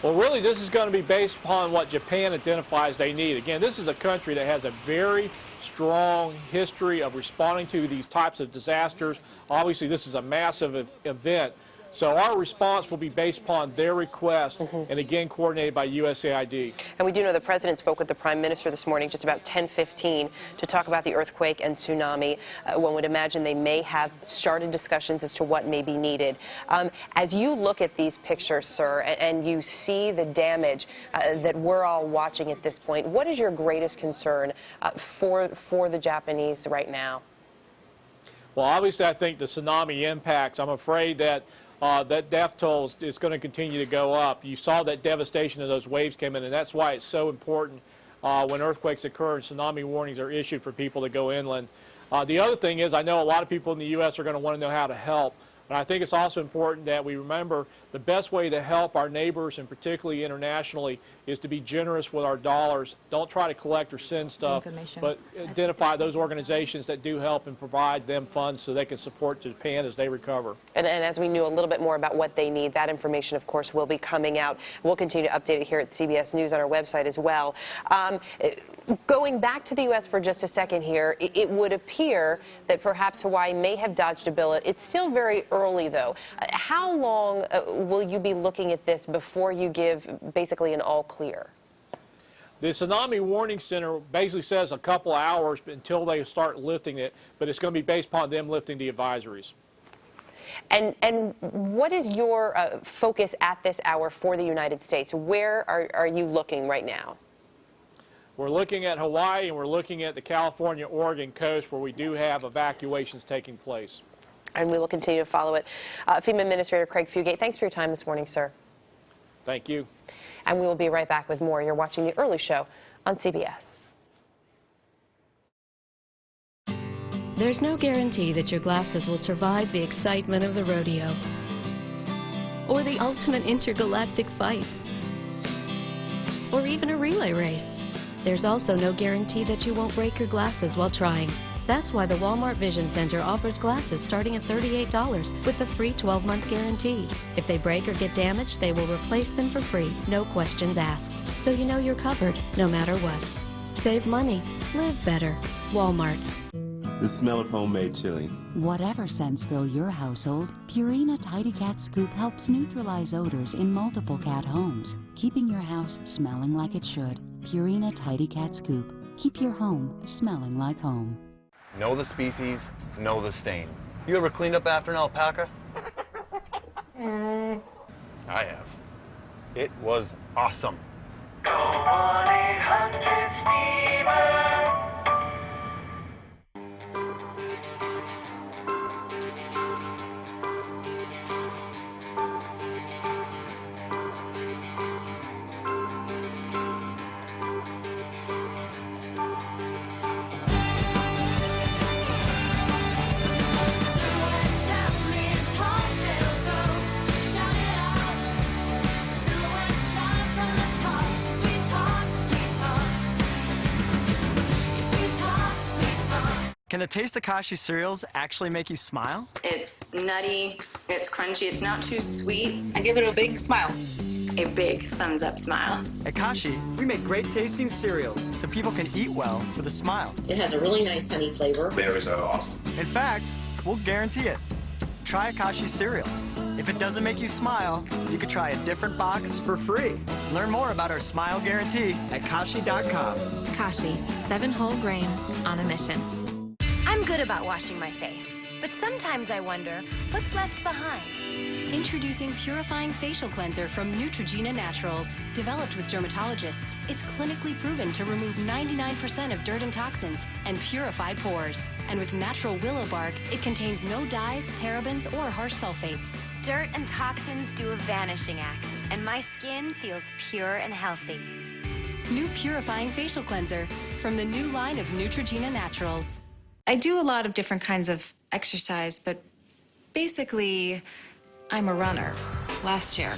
Well, really, this is going to be based upon what Japan identifies they need. Again, this is a country that has a very strong history of responding to these types of disasters. Obviously, this is a massive event. So our response will be based upon their request, and again, coordinated by USAID. And we do know the President spoke with the Prime Minister this morning, just about 10:15, to talk about the earthquake and tsunami. One would imagine they may have started discussions as to what may be needed. As you look at these pictures, sir, and you see the damage that we're all watching at this point, what is your greatest concern for the Japanese right now? Well, obviously, I think the tsunami impacts, I'm afraid that that death toll is going to continue to go up. You saw that devastation as those waves came in, and that's why it's so important when earthquakes occur and tsunami warnings are issued for people to go inland. The other thing is, I know a lot of people in the U.S. are going to want to know how to help. But I think it's also important that we remember the best way to help our neighbors, and particularly internationally, is to be generous with our dollars. Don't try to collect or send stuff, but identify those organizations that do help and provide them funds so they can support Japan as they recover. And as we knew a little bit more about what they need, that information, of course, will be coming out. We'll continue to update it here at CBS News on our website as well. Going back to the U.S. for just a second here, it would appear that perhaps Hawaii may have dodged a bullet. It's still very early, though. How long will you be looking at this before you give basically an all clear? The Tsunami Warning Center basically says a couple of hours until they start lifting it, but it's going to be based upon them lifting the advisories. And what is your focus at this hour for the United States? Where are you looking right now? We're looking at Hawaii, and we're looking at the California-Oregon coast, where we do have evacuations taking place. And we will continue to follow it. FEMA Administrator Craig Fugate, thanks for your time this morning, sir. Thank you. And we will be right back with more. You're watching The Early Show on CBS. There's no guarantee that your glasses will survive the excitement of the rodeo or the ultimate intergalactic fight or even a relay race. There's also no guarantee that you won't break your glasses while trying. That's why the Walmart Vision Center offers glasses starting at $38 with a free 12-month guarantee. If they break or get damaged, they will replace them for free, no questions asked. So you know you're covered, no matter what. Save money, live better. Walmart. The smell of homemade chili. Whatever scents fill your household, Purina Tidy Cat Scoop helps neutralize odors in multiple cat homes, keeping your house smelling like it should. Purina Tidy Cat Scoop. Keep your home smelling like home. Know the species, know the stain. You ever cleaned up after an alpaca? I have. It was awesome. Call 1-800-STEAMER. Can the taste of Kashi cereals actually make you smile? It's nutty, it's crunchy, it's not too sweet. I give it a big smile. a big thumbs up smile. At Kashi, we make great tasting cereals so people can eat well with a smile. It has a really nice honey flavor. Berries are awesome. In fact, we'll guarantee it. Try a Kashi cereal. If it doesn't make you smile, you could try a different box for free. Learn more about our smile guarantee at Kashi.com. Kashi, 7 whole grains on a mission. I'm good about washing my face, but sometimes I wonder what's left behind. Introducing Purifying Facial Cleanser from Neutrogena Naturals. Developed with dermatologists, it's clinically proven to remove 99% of dirt and toxins and purify pores. And with natural willow bark, it contains no dyes, parabens, or harsh sulfates. Dirt and toxins do a vanishing act, and my skin feels pure and healthy. New Purifying Facial Cleanser from the new line of Neutrogena Naturals. I do a lot of different kinds of exercise, but basically, I'm a runner. Last year,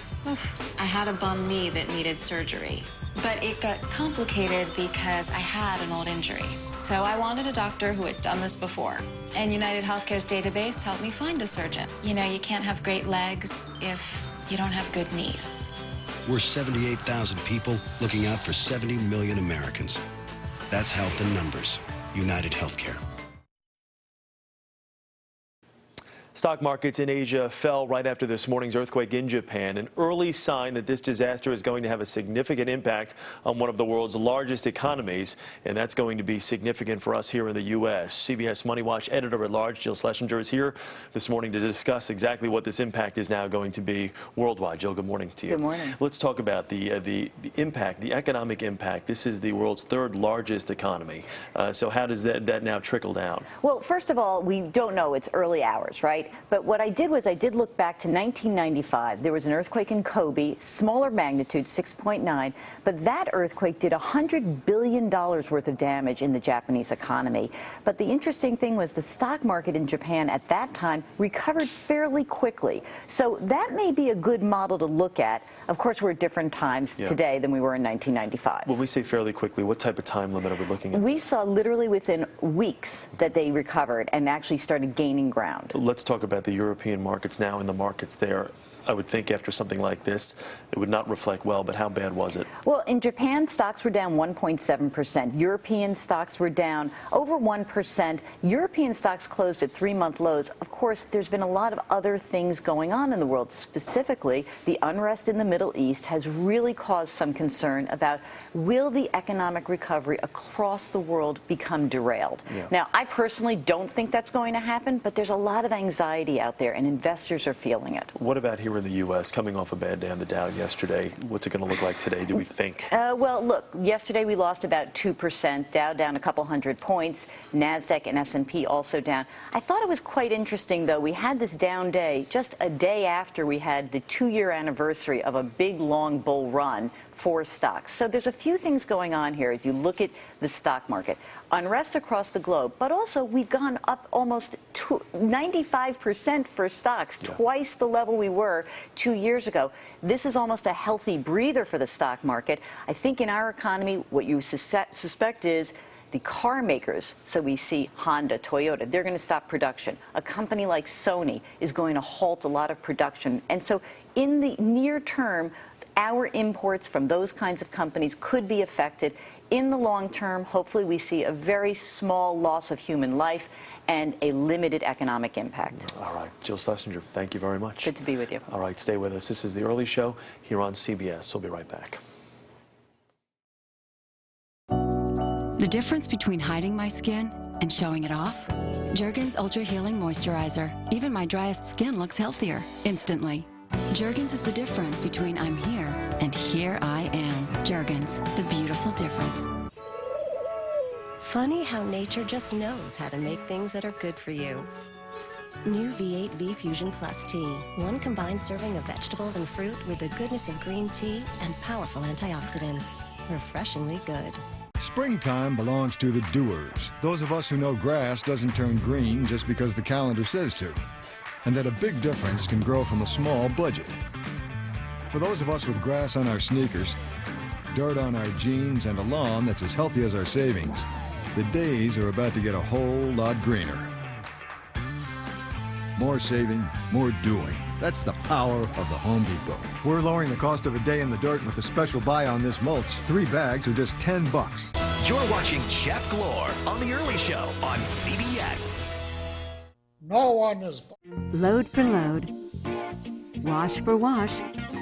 I had a bum knee that needed surgery, but it got complicated because I had an old injury. So I wanted a doctor who had done this before, and United Healthcare's database helped me find a surgeon. You know, you can't have great legs if you don't have good knees. We're 78,000 people looking out for 70 million Americans. That's health in numbers. United Healthcare. Stock markets in Asia fell right after this morning's earthquake in Japan, an early sign that this disaster is going to have a significant impact on one of the world's largest economies, and that's going to be significant for us here in the U.S. CBS Money Watch editor-at-large Jill Schlesinger is here this morning to discuss exactly what this impact is now going to be worldwide. Jill, good morning to you. Good morning. Let's talk about the impact, the economic impact. This is the world's third largest economy. So how does that now trickle down? Well, first of all, we don't know. It's early hours, right? But what I did was I did look back to 1995. There was an earthquake in Kobe, smaller magnitude, 6.9, but that earthquake did $100 billion worth of damage in the Japanese economy. But the interesting thing was the stock market in Japan at that time recovered fairly quickly. So that may be a good model to look at. Of course, we're at different times today than we were in 1995. When we say fairly quickly, what type of time limit are we looking at? We saw literally within weeks that they recovered and actually started gaining ground. Let's talk about the European markets now and the markets there. I would think after something like this, it would not reflect well, but how bad was it? Well, in Japan, stocks were down 1.7%. European stocks were down over 1%. European stocks closed at 3-month lows. Of course, there's been a lot of other things going on in the world. Specifically, the unrest in the Middle East has really caused some concern about will the economic recovery across the world become derailed? Now, I personally don't think that's going to happen, but there's a lot of anxiety out there, and investors are feeling it. What about here in the U.S., coming off a bad day on the Dow yesterday? What's it going to look like today, do we think? Well, look, yesterday we lost about 2%, Dow down a couple hundred points, NASDAQ and S&P also down. I thought it was quite interesting, though. We had this down day just a day after we had the 2-year anniversary of a big, long bull run for stocks. So there's a few things going on here as you look at the stock market. Unrest across the globe, but also we've gone up almost 95% for stocks, twice the level we were 2 years ago. This is almost a healthy breather for the stock market. I think in our economy, what you suspect is the car makers, so we see Honda, Toyota, they're going to stop production. A company like Sony is going to halt a lot of production. And so in the near term, our imports from those kinds of companies could be affected. In the long term, hopefully we see a very small loss of human life and a limited economic impact. All right. Jill Schlesinger, thank you very much. Good to be with you. All right, stay with us. This is The Early Show here on CBS. We'll be right back. The difference between hiding my skin and showing it off? Jergens Ultra Healing Moisturizer. Even my driest skin looks healthier instantly. Jergens is the difference between I'm here and here I am. Jergens, the beautiful difference. Funny how nature just knows how to make things that are good for you. New V8 Fusion Plus Tea. One combined serving of vegetables and fruit with the goodness of green tea and powerful antioxidants. Refreshingly good. Springtime belongs to the doers. Those of us who know grass doesn't turn green just because the calendar says to. And that a big difference can grow from a small budget. For those of us with grass on our sneakers, dirt on our jeans, and a lawn that's as healthy as our savings, the days are about to get a whole lot greener. more saving, more doing. That's the power of the Home Depot. We're lowering the cost of a day in the dirt with a special buy on this mulch. 3 bags are just $10. You're watching Jeff Glor on The Early Show on CBS. No one is... Load for load, wash for wash,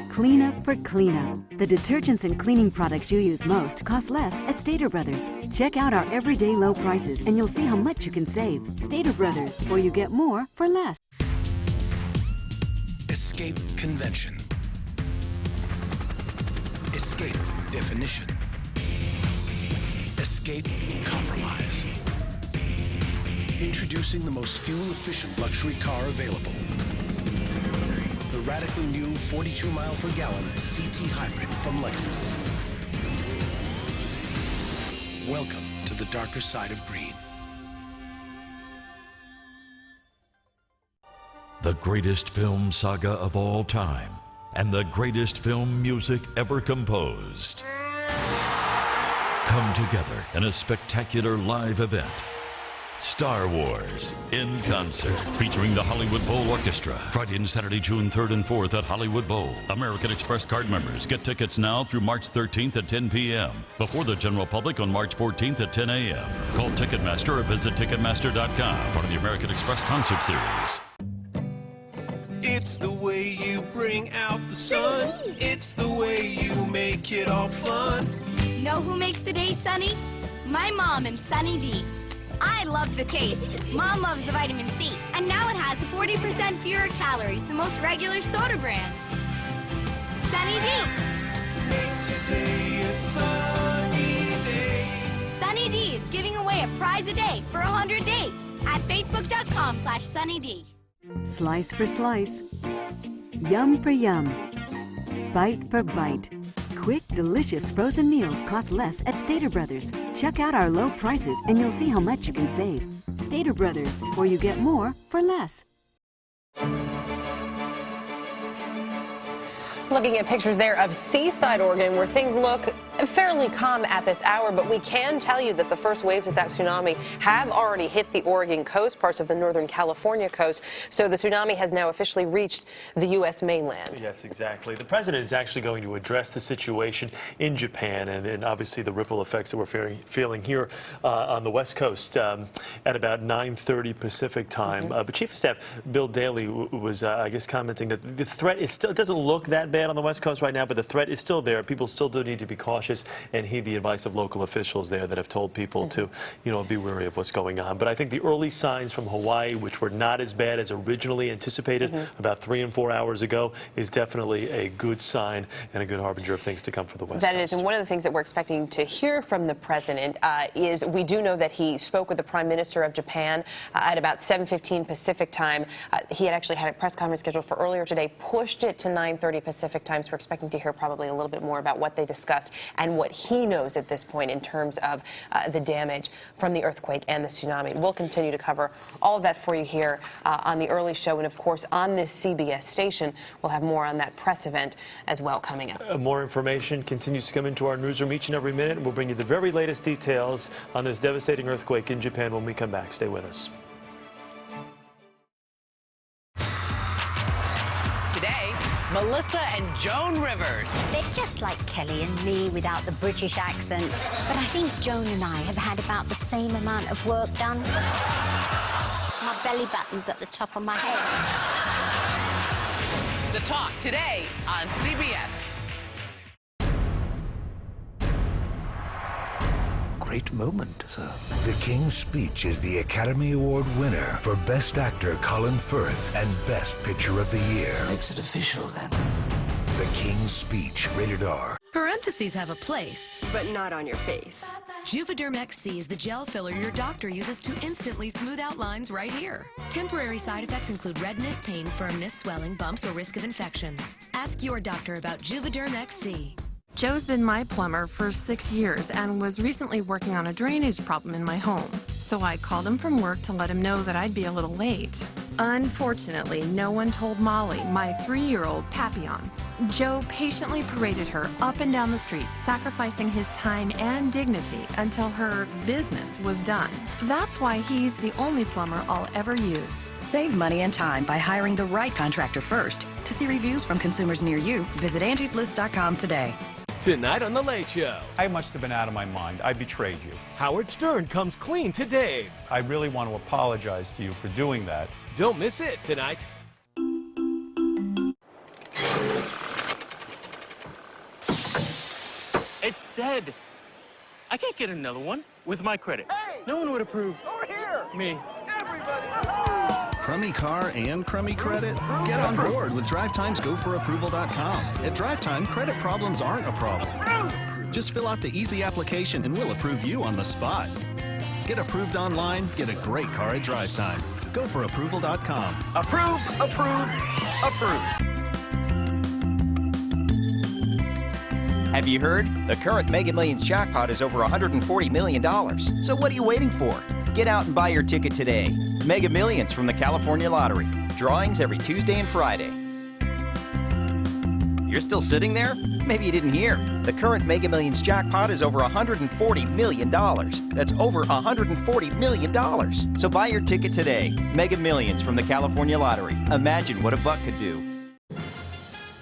cleanup for cleanup. The detergents and cleaning products you use most cost less at Stater Brothers. Check out our everyday low prices and you'll see how much you can save. Stater Brothers, where you get more for less. Escape convention. Escape definition. Escape compromise. Introducing the most fuel-efficient luxury car available. The radically new 42-mile-per-gallon CT Hybrid from Lexus. Welcome to the darker side of green. The greatest film saga of all time and the greatest film music ever composed come together in a spectacular live event. Star Wars in concert, featuring the Hollywood Bowl Orchestra. Friday and Saturday, June 3rd and 4th at Hollywood Bowl. American Express card members get tickets now through March 13th at 10 p.m. Before the general public on March 14th at 10 a.m. Call Ticketmaster or visit Ticketmaster.com. Part of the American Express concert series. It's the way you bring out the sun. It's the way you make it all fun. Know who makes the day sunny? My mom and Sunny D. I love the taste. Mom loves the vitamin C. And now it has 40% fewer calories than most regular soda brands. Sunny D. Make today a sunny day. Sunny D is giving away a prize a day for 100 days at facebook.com/sunnyd. Slice for slice, yum for yum, bite for bite. Quick, delicious frozen meals cost less at Stater Brothers. Check out our low prices and you'll see how much you can save. Stater Brothers, where you get more for less. Looking at pictures there of Seaside, Oregon, where things look fairly calm at this hour, but we can tell you that the first waves of that tsunami have already hit the Oregon coast, parts of the northern California coast. So the tsunami has now officially reached the U.S. mainland. Yes, exactly. The president is actually going to address the situation in Japan and obviously the ripple effects that we're feeling here on the West Coast at about 9:30 Pacific time. But Chief of Staff Bill Daley was, I guess, commenting that the threat is still, it doesn't look that bad on the West Coast right now, but the threat is still there. People still do need to be cautious and heed the advice of local officials there that have told people to, be wary of what's going on. But I think the early signs from Hawaii, which were not as bad as originally anticipated about 3 and 4 hours ago, is definitely a good sign and a good harbinger of things to come for the West Coast. That is, and one of the things that we're expecting to hear from the president is we do know that he spoke with the Prime Minister of Japan at about 7:15 Pacific time. He had actually had a press conference scheduled for earlier today, pushed it to 9:30 Pacific time, so we're expecting to hear probably a little bit more about what they discussed and what he knows at this point in terms of the damage from the earthquake and the tsunami. We'll continue to cover all of that for you here on The Early Show, and of course on this CBS station. We'll have more on that press event as well coming up. More information continues to come into our newsroom each and every minute, and we'll bring you the very latest details on this devastating earthquake in Japan when we come back. Stay with us. Today, Melissa and Joan Rivers. They're just like Kelly and me without the British accent. But I think Joan and I have had about the same amount of work done. My belly button's at the top of my head. The Talk today on CBS. Great moment, sir. The King's Speech is the Academy Award winner for Best Actor Colin Firth and Best Picture of the Year. Makes it official, then. The King's Speech, rated R. Parentheses have a place, but not on your face. Juvederm XC is the gel filler your doctor uses to instantly smooth out lines right here. Temporary side effects include redness, pain, firmness, swelling, bumps, or risk of infection. Ask your doctor about Juvederm XC. Joe's been my plumber for 6 years and was recently working on a drainage problem in my home. So I called him from work to let him know that I'd be a little late. Unfortunately, no one told Molly, my 3-year-old Papillon. Joe patiently paraded her up and down the street, sacrificing his time and dignity until her business was done. That's why he's the only plumber I'll ever use. Save money and time by hiring the right contractor first. To see reviews from consumers near you, visit Angie'sList.com today. Tonight on The Late Show. I must have been out of my mind. I betrayed you. Howard Stern comes clean to Dave. I really want to apologize to you for doing that. Don't miss it tonight. It's dead. I can't get another one with my credit. Hey! No one would approve. Over here! Me. Everybody! Crummy car and crummy credit? Get on board with DriveTime's GoForApproval.com. At DriveTime, credit problems aren't a problem. Just fill out the easy application and we'll approve you on the spot. Get approved online, get a great car at DriveTime. GoForApproval.com. Approved, approved, approved. Have you heard? The current Mega Millions jackpot is over $140 million. So what are you waiting for? Get out and buy your ticket today. Mega Millions from the California Lottery. Drawings every Tuesday and Friday. You're still sitting there? Maybe you didn't hear. The current Mega Millions jackpot is over $140 million. That's over $140 million. So buy your ticket today. Mega Millions from the California Lottery. Imagine what a buck could do.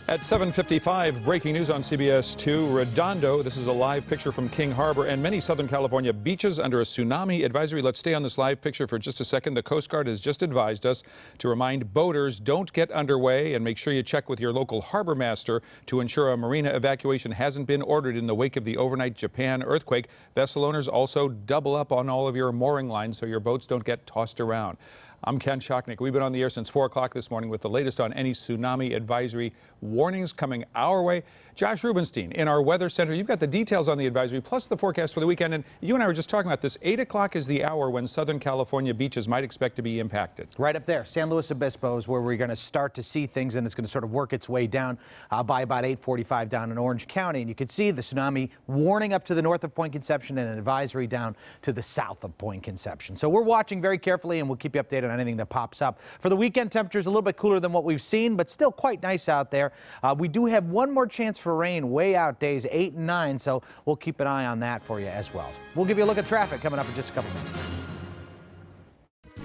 At 7:55, breaking news on CBS 2, Redondo. This is a live picture from King Harbor and many Southern California beaches under a tsunami advisory. Let's stay on this live picture for just a second. The Coast Guard has just advised us to remind boaters don't get underway and make sure you check with your local harbor master to ensure a marina evacuation hasn't been ordered in the wake of the overnight Japan earthquake. Vessel owners also double up on all of your mooring lines so your boats don't get tossed around. I'm Ken Shocknick. We've been on the air since 4 o'clock this morning with the latest on any tsunami advisory warnings coming our way. Josh Rubenstein in our weather center. You've got the details on the advisory plus the forecast for the weekend. And you and I were just talking about this. 8 o'clock is the hour when Southern California beaches might expect to be impacted. Right up there. San Luis Obispo is where we're going to start to see things, and it's going to sort of work its way down by about 8:45 down in Orange County. And you can see the tsunami warning up to the north of Point Conception and an advisory down to the south of Point Conception. So we're watching very carefully, and we'll keep you updated on anything that pops up. For the weekend, temperatures a little bit cooler than what we've seen, but still quite nice out there. We do have one more chance for rain way out days 8 and 9, so we'll keep an eye on that for you as well. We'll give you a look at traffic coming up in just a couple minutes.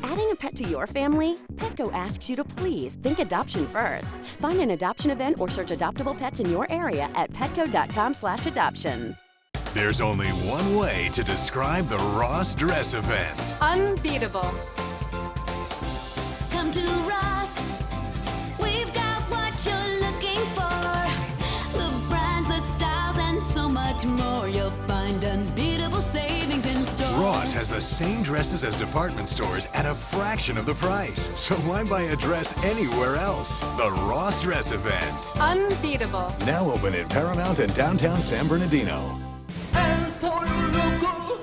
Adding a pet to your family? Petco asks you to please think adoption first. Find an adoption event or search adoptable pets in your area at petco.com/adoption. There's only one way to describe the Ross Dress Event. Unbeatable. Come to Ross. We've got what you're looking for. The brands, the styles, and so much more. You'll find unbeatable savings in store. Ross has the same dresses as department stores at a fraction of the price. So why buy a dress anywhere else? The Ross Dress Event. Unbeatable. Now open in Paramount and downtown San Bernardino.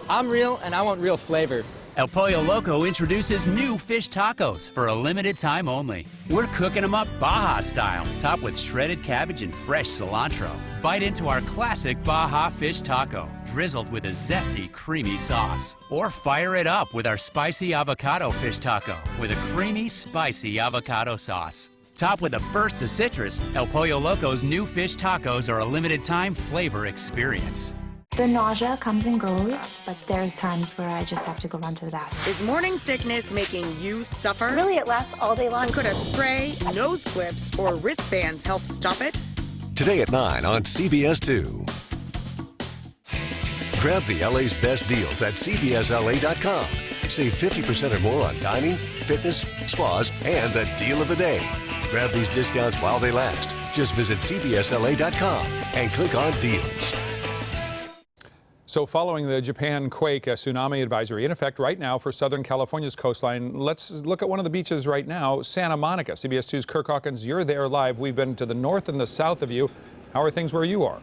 I'm real and I want real flavor. El Pollo Loco introduces new fish tacos for a limited time only. We're cooking them up Baja style, topped with shredded cabbage and fresh cilantro. Bite into our classic Baja fish taco, drizzled with a zesty, creamy sauce. Or fire it up with our spicy avocado fish taco with a creamy, spicy avocado sauce. Topped with a burst of citrus, El Pollo Loco's new fish tacos are a limited time flavor experience. The nausea comes and goes, but there's times where I just have to go run to the bathroom. Is morning sickness making you suffer? Really, it lasts all day long. Could a spray, nose clips, or wristbands help stop it? Today at 9 on CBS 2. Grab the LA's best deals at CBSLA.com. Save 50% or more on dining, fitness, spas, and the deal of the day. Grab these discounts while they last. Just visit CBSLA.com and click on Deals. So following the Japan quake, a tsunami advisory in effect right now for Southern California's coastline. Let's look at one of the beaches right now, Santa Monica. CBS 2's Kirk Hawkins, you're there live. We've been to the north and the south of you. How are things where you are?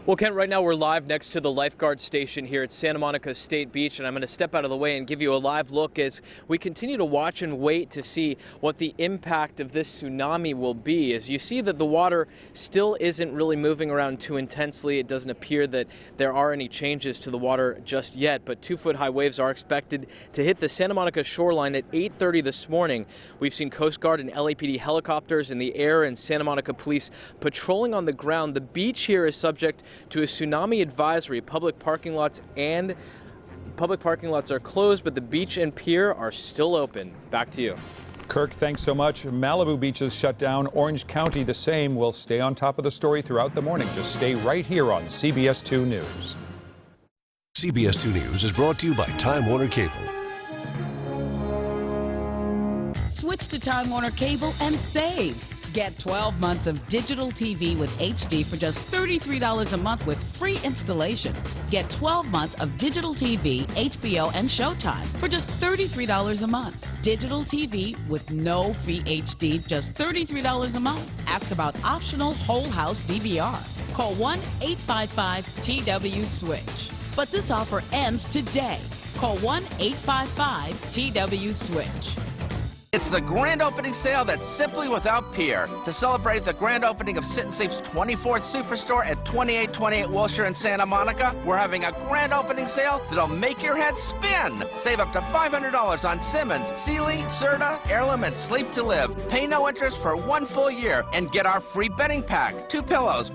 Well, Kent, right now we're live next to the lifeguard station here at Santa Monica State Beach, and I'm going to step out of the way and give you a live look as we continue to watch and wait to see what the impact of this tsunami will be. As you see that the water still isn't really moving around too intensely, it doesn't appear that there are any changes to the water just yet, but 2-foot-high waves are expected to hit the Santa Monica shoreline at 8:30 this morning. We've seen Coast Guard and LAPD helicopters in the air and Santa Monica police patrolling on the ground. The beach here is subject to a tsunami advisory. Public parking lots are closed, but the beach and pier are still open. Back to you. Kirk, thanks so much. Malibu beaches shut down. Orange County the same. We'll stay on top of the story throughout the morning. Just stay right here on CBS 2 News. CBS 2 News is brought to you by Time Warner Cable. Switch to Time Warner Cable and save. Get 12 months of digital TV with HD for just $33 a month with free installation. Get 12 months of digital TV, HBO, and Showtime for just $33 a month. Digital TV with no free HD, just $33 a month. Ask about optional whole house DVR. Call 1-855-TW-SWITCH. But this offer ends today. Call 1-855-TW-SWITCH. It's the grand opening sale that's simply without peer. To celebrate the grand opening of Sit and Sleep's 24th Superstore at 2828 Wilshire in Santa Monica, we're having a grand opening sale that'll make your head spin. Save up to $500 on Simmons, Sealy, Serta, Heirloom, and Sleep to Live. Pay no interest for 1 full year and get our free bedding pack, 2 pillows,